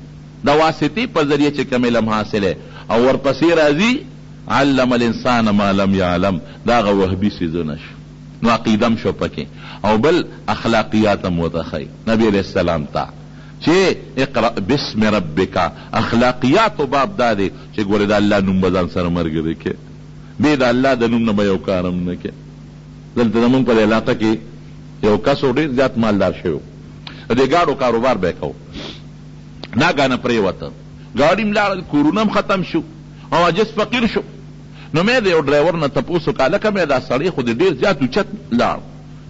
د واسطې په ذریعه چې کوم علم حاصله، او ورپسې راځي علم الانسان ما لم يعلم، دا هغه وهبي څیزونه شو. نو عقیدم شو پکې، او بل اخلاقیات هم ورته ښایي نبي علیه السلام ته چې اقرأ باسم ربک. اخلاقیاتو باب دا دی چې ګورې د الله نوم به ځان سره ملګری کې، بې د الله د نوم نه به یو کار هم نه کې. دلته زمونږ په علاقه کې یو کس ډېر زیات مالدار شوی، د دې ګاډو کاروبار به یې کوو. ناګانه پرېوته، ګاډي م لاړل، کورونه هم ختم شو او عجز فقیر شو. نو مې د یو ډرایور نه تپوس وکړه لکه مې دا سړی خو د ډېر زیات اوچت لاړ،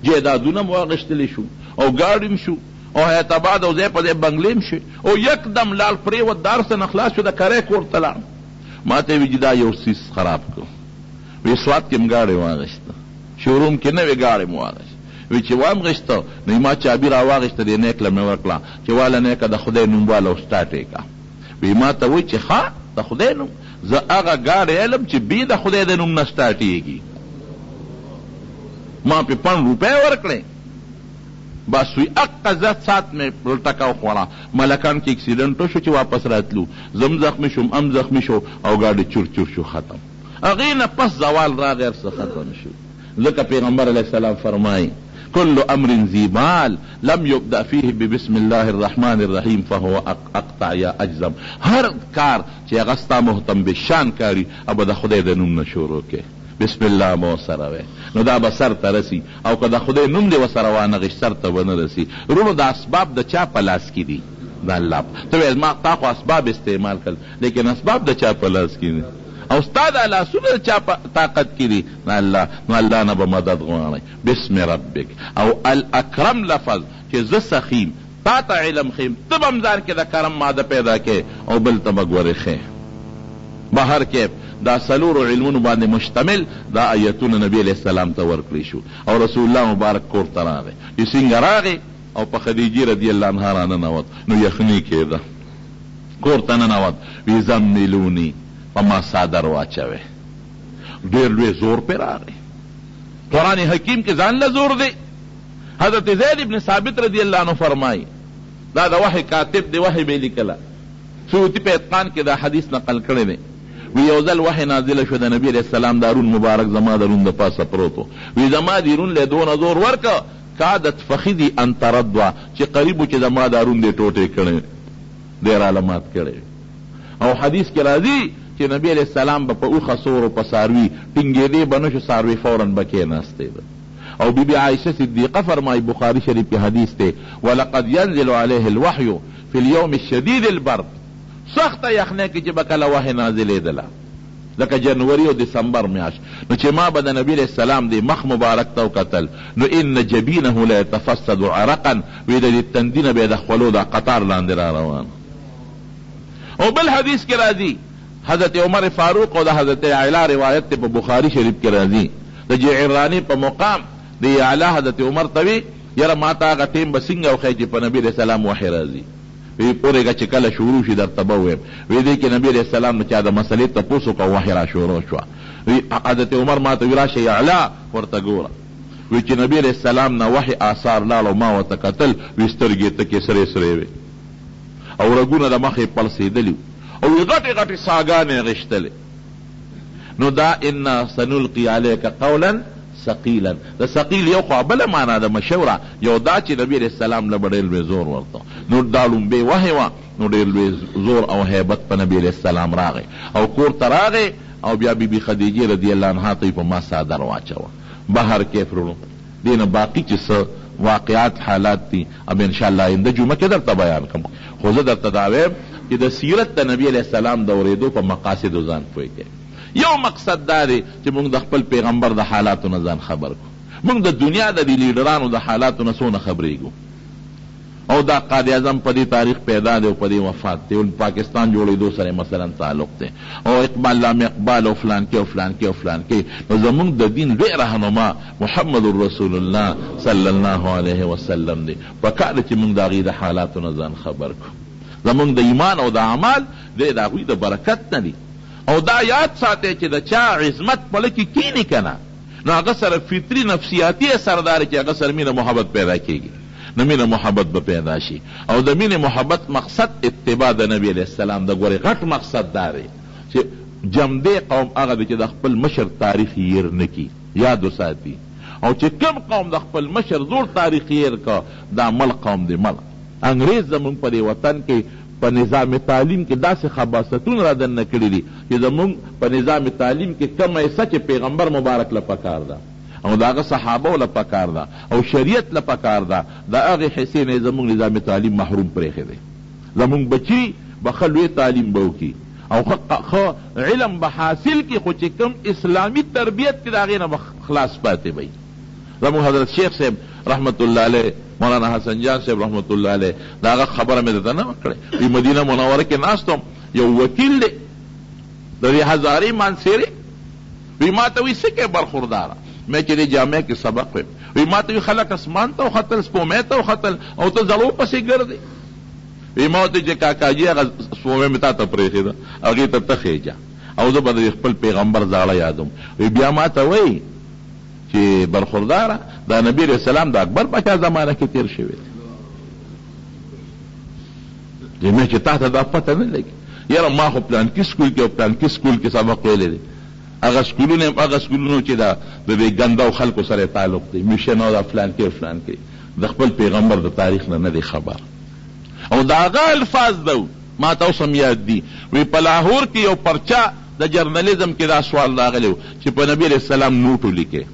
جایدادونه م واخیستلی شو او ګاډي م شو او حیاتاباد او ځای په ځای بنګلې م شوې، او یکدم لاړ پرېوت، د هر څه نه خلاص شو، د کرۍ کور ته لاړ. ما ته یې وي چې دا یو څیز خراب کړو. وی سوات کې م ګاډۍ واغېسته، شوروم کې نوې ګاډۍ م واغېسته. وی چې وام غېسته نو ما چابي را واغېسته، دې نیکله مې ورکړه چې واله نیکه د خدای نوم واله او سټارټ یې کړه. وی ما ته وایي چې ښه د خدای نوم، زه هغه ګاډۍ علم چې بې د خدای د نوم نه سټارټېږي. ما پې 5 روپۍ ورکړې. بس وی اقا زت سات مې ټکه وخوړه. ملکان کې اکسیډنټ شو چې واپس راتلو، زم زخمی شوم، ام زخمی شو، او ګاډۍ چور چور شو، ختم. هغې نه پس زوال راغی، هر څه ختم شو. ځکه پیغمبر علیه السلام فرمایي كل امر ذي بال لم يبدأ فيه ببسم الله الرحمن الرحيم فهو اقطع یا اجزم. هر کار چې هغه ستا محتم بشان کاری ابا د خدای د نوم نه شروع کې، بسم الله مو سره وی، نو دا به سر ته رسی. او که د خدای نوم دې ورسره وانغېږي سر ته به نه رسی. وروڼو د اسباب د چا په لاس کې دي؟ د الله. ته وایې ما تا خو اسباب استعمال کړل، لیکن اسباب د چا په لاس کې دي؟ او ستا د لاسونه چا په طاقت کې دي؟ نو الله نه به مدد غواړئ. بسم ربک. او الاکرم لفظ چې زه سخیم تا ته علم خیم، ته به هم ځان کې د کرم ماده پیدا کې، او بل ته به ګورې ښې. بهر کې دا څلورو علمونو باندې مشتمل دا آیتونه نبی علیه السلام ته ورکړی شو، او رسول الله مبارک کور ته راغی. چې څنګه راغی او په خدیجې رضی الله عنها راننوت، نو یخني کېده، کور ته ننوت. وی زملوني، په ما صادر واچوي. ډېر لوی زور پې راغی. قرآن حکیم کې ځان له زور دی. حضرت زید ابن ثابت رضی الله عنه فرمایي، دا د وحی کاتب دی، وحی به لیکله. سیوطي په اتقان کې دا حدیث نقل کړی دی. وی یو ځل وحی نازله شو، د نبی علیه السلام دارون مبارک زما درون د پاسه پروت و. وی زما دیرون له دونه زور ورکه کادت فخذي ان تردوا، چې قریب و چې زما دارون دې ټوټې کړی، ډېر علامات کړی. او حدیث کې راځي چې نبی علیہ السلام به په اوښه سورو په څاروي ټینګېدی به نه شو، څاروي فوراً به کېناستې ده. او بی بی عایشه صدیقه فرمایي، بخاري شریف کې حدیث دی، ولقد ينزل عليه الوحي في اليوم الشديد البرد. سخته یخنۍ کې چې به کله وحی نازلېدله، لکه جنوري او دسمبر میاشت، نو چې ما به د نبي علیه السلام دی مخ مبارک ته وکتل، نو ان جبینه لا يتفسد عرقا، وی د دې تندینه به د خولو دا قطار لاندې را روان. او بل حدیث کې راځي حضرت عمر فاروق او د حضرت اعلی روایت ته په بخاری شریف کې راځي، د جعرانی په مقام د اعلی حضرت عمر ته وی یاره ما ته هغه ټیم به څنګه وښیي چې په نبي علیه السلام وحی راځي. وی پورېږه چې کله شروع شي درته به ووایم. وی دی کې نبي علیه السلام نه چا د مسلې تپوس وکړه، وحی را شروع شوه. وی حضرت عمر ما ته وی راشه اعلی ورته ګوره. وی چې نبي علیه السلام نه وحی آثار لاړ او ما ورته کتل، وی سترګې تکې سرې سرې وې او رګونه د مخې پړسېدلي او غټې غټې ساګانې غشتلې. نو دا انا سنلقي علیک قولا ثقیلا، د ثقیل یو خوا بله معنا ده مشوره، یو دا چې نبي علیه السلام له به ډېر لوی زور ورته. نو دا لومبې وحی وه، نو ډېر لوی زور او هیبت په نبي علیه السلام راغی او کور ته راغی او بیا بی بی خدیجه رضی الله عنها ته په ما صادر واچوه. بهر کیف رونو دینه باقی چې څه واقعات حالات دي اب ان شاء الله آینده جمعه کې درته بیان کوم. خو زه درته دا وایم چې د سیرت د نبی علیه السلام د اورېدو په مقاصدو ځان پوه کړئ. یو مقصد دا دی چې موږ د خپل پیغمبر د حالاتو نه ځان خبر کړو. موږ د دنیا د دې لیډرانو د حالاتو نه څونه خبرېږو، او دا قائد اعظم په دې تاریخ پیدا دی او په دې وفات دی، او پاکستان جوړېدو سره مثلا تعلق دی، او اقبال لام اقبال او فلان کې او فلان کې او فلان کې. نو زموږ د دین لوی رهنما محمد رسول الله صلی الله علیه وسلم دی. پکار چې موږ د هغې د حالاتو نه ځان خبر کړو. زموږ د ایمان او د عمل دی د هغوی د برکت نه دی. او دا یاد ساتئ چې د چا عظمت په کې کینی که نه، نو هغه سره فطري نفسیاتي اثر دار چې هغه سره مینه محبت پیدا کېږي، نو مینه محبت به پیدا شي. او د مینې محبت مقصد اتباع د نبی علیه السلام د ګورې غټ مقصد دا دی چې جمدی قوم هغه دی چې د خپل مشر تاریخ هیر نه کي، یاد وساتي. او چې کوم قوم د خپل مشر زوړ تاریخ هیر کا دا مل قوم دی. مل انګریز زمونږ په دې وطن کې په نظام تعلیم کې داسې خباستون را دننه کړي دي چې زمونږ په نظام تعلیم کې کم ایسه چې پیغمبر مبارک له پکار ده او د هغه صحابو له پکار ده او شریعت له پکار ده، د هغې حصې نه زمونږ نظام تعلیم محروم پرېښی دی. زمونږ بچي به ښه لوی تعلیم به وکړي او ښه علم به حاصل کړي، خو چې کوم اسلامي تربیت کې د هغې نه به خلاص پاتې وي. زمونږ حضرت شیخ صاحب رحمت الله علیه، مولانا حسن جان صاحب رحمت الله علیه، دا هغه خبره مې درته نه وکړې. وی مدینه منوره کې ناست وم، یو وکیل دی د دې هزارې مانسیرې، وی ما ته وی څه کې برخورداره، میں چې دې جامع کې سبق ویم. وی ما ته وی خلک اسمان ته وختل، سپومې ته وختل، او ته زړو پسې ګرځې. وی ما ورته چې کاکاجي هغه سپومې مې تا ته پرېښې ده، هغې ته ته خېجه، او زه به د خپل پیغمبر زاړه یادوم. وی بیا ما ته وی چې برخورداره دا نبی علیه السلام د اکبر پاچا زمانه کې تیر شوی دی. مې چې تا ته دا پته نه لګي، یاره ما خو پلانکي سکول کې او پلانکي سکول کې سبق ویلی دی. هغه سکولونه هغه سکولونو چې د دې ګندو خلکو سره تعلق دی، میشن او دا فلان کې او فلان کې، د خپل پیغمبر د تاریخ نه دی خبر. او دا هغه الفاظ دو ما ته اوس هم یاد دي. وی په لاهور کې یو پرچا د جرنالیزم کې دا سوال راغلی و چې په نبی علیه السلام نوټ ولیکې.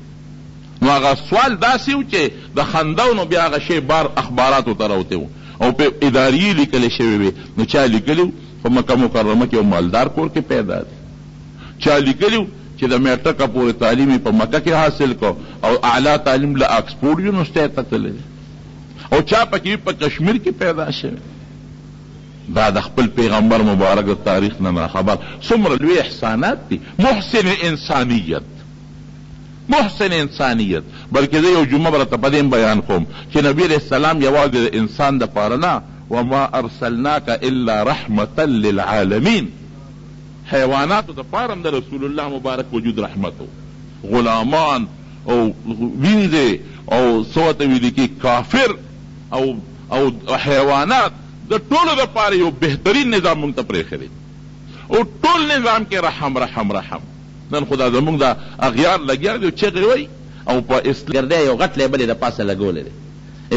نو هغه سوال داسې و چې د خندو نو بیا هغه شی بار اخباراتو ته راوتی و او په اداري لیکلی شوی وي. نو چا لیکلي په مکه مکرمه کې یو مالدار کور کې پیدا دی، چا لیکلي چې د میټرکه پورې تعلیم په مکه کې حاصل کو او اعلی تعلیم له آکسفورډ یونیورسټۍ ته تللی، او چا پکې په کشمیر کې پیدا شوی. دا د خپل پیغمبر مبارک د تاریخ نه خبر. څومره لوی احسانات دي. محسن انسانیت، محسن انسانیت. بلکې زه یو جمعه به درته په دې بیان کوم چې نبی علیه السلام یوازې د انسان دپاره نه، وما ارسلناک الا رحمتا للعالمین، حیواناتو دپاره هم د رسول الله مبارک وجود رحمت و. غلامان او وینځې او څه ورته ویلي کې کافر او حیوانات د ټولو دپاره یو بهترین نظام موږ ته پرېښی دی، او ټول نظام کې رحم رحم رحم. نن خدا زمونږ دا اغیار لګیا دی او چغې وایي، او په اسلام ګردی یو غټ لیبل یې د پاسه لګولی دی.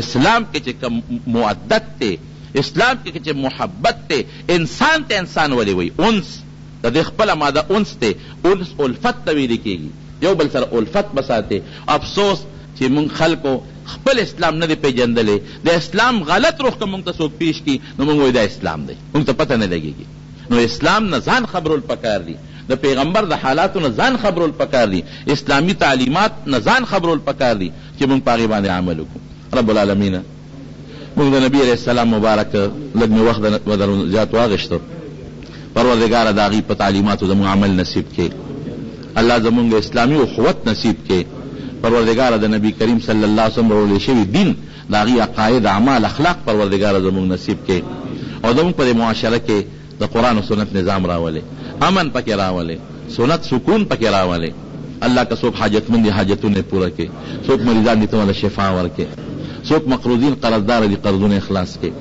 اسلام کې چې کوم مودت دی، اسلام کې چې محبت دی، انسان ته انسان ولې وایي؟ انس د دې خپله ماده انس دی. انس الفت ته ویلې کېږي، یو بل سره الفت بساتې. افسوس چې مونږ خلکو خپل اسلام نه دی پیژندلی. د اسلام غلط روح که مونږ ته څوک پیش کړي نو مونږ وایي دا اسلام دی، مونږ ته پته نه لګېږي. نو اسلام نه ځان خبرول پکار دي، د پیغمبر د حالاتو نه ځان خبرول پکار دي، اسلامي تعلیمات نه ځان خبرول پکار دي چې مونږ په هغې باندې عمل وکړو. رب العالمین مونږ د نبي علیه السلام مبارک لږ مې وخت بدل زیات واغېشتو. پروردګاره د هغې په تعلیماتو زموږ عمل نصیب کړي. الله زمونږ اسلامي اخوت نصیب کړي. پروردګاره د نبی کریم صلی الله علیه وسلم راوړل شوي دین، د هغې عقاید، اعمال، اخلاق پروردګاره زمونږ نصیب کړي. او زمونږ په دې معاشره کې د قرآن و سنت نظام راولې، امن پکې راولې، سنت سکون پکې راولې. الله که څوک حاجتمند دي حاجتونه پوره کړي، څوک مریضان دي ته ورله شفا ورکړي، څوک مقروضین قرضدار دي قرضونه اخلاص کړي،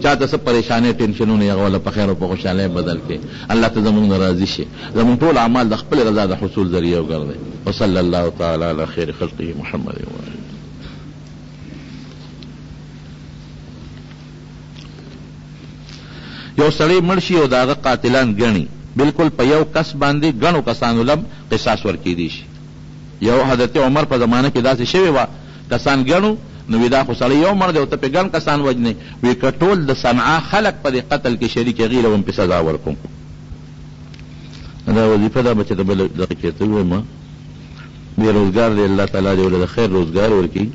چاته څه پریشانۍ ټینشنونه یې هغه ورله په خیر او په خوشحالۍ بدل کړي. الله ته زمونږ نه راضي شي، زمونږ ټول اعمال د خپل رضا د حصول ذریعه وګرځي. وصلی الله تعالی علی خیر خلقه محمد وآله. یو سړی مړ شي او د هغه قاتلان ګڼي بالکل په یو کس باندې ګڼو کسانو لم قصاص ورکېدی شي. یو حضرت عمر په زمانه کې داسې شوې وه، کسان ګڼو نو وی دا خو سړی یو مړ دی او ته پې ګڼ کسان وجنې، وی که ټول د صنعا خلک په دې قتل کې شریک هغې له هم پې سزا ورکوم. دا وظیفه ده بچه د بل دغه کې ته ووایم بې روزګار دی، الله تعالی دې ولې د خیر روزګار ورکړي.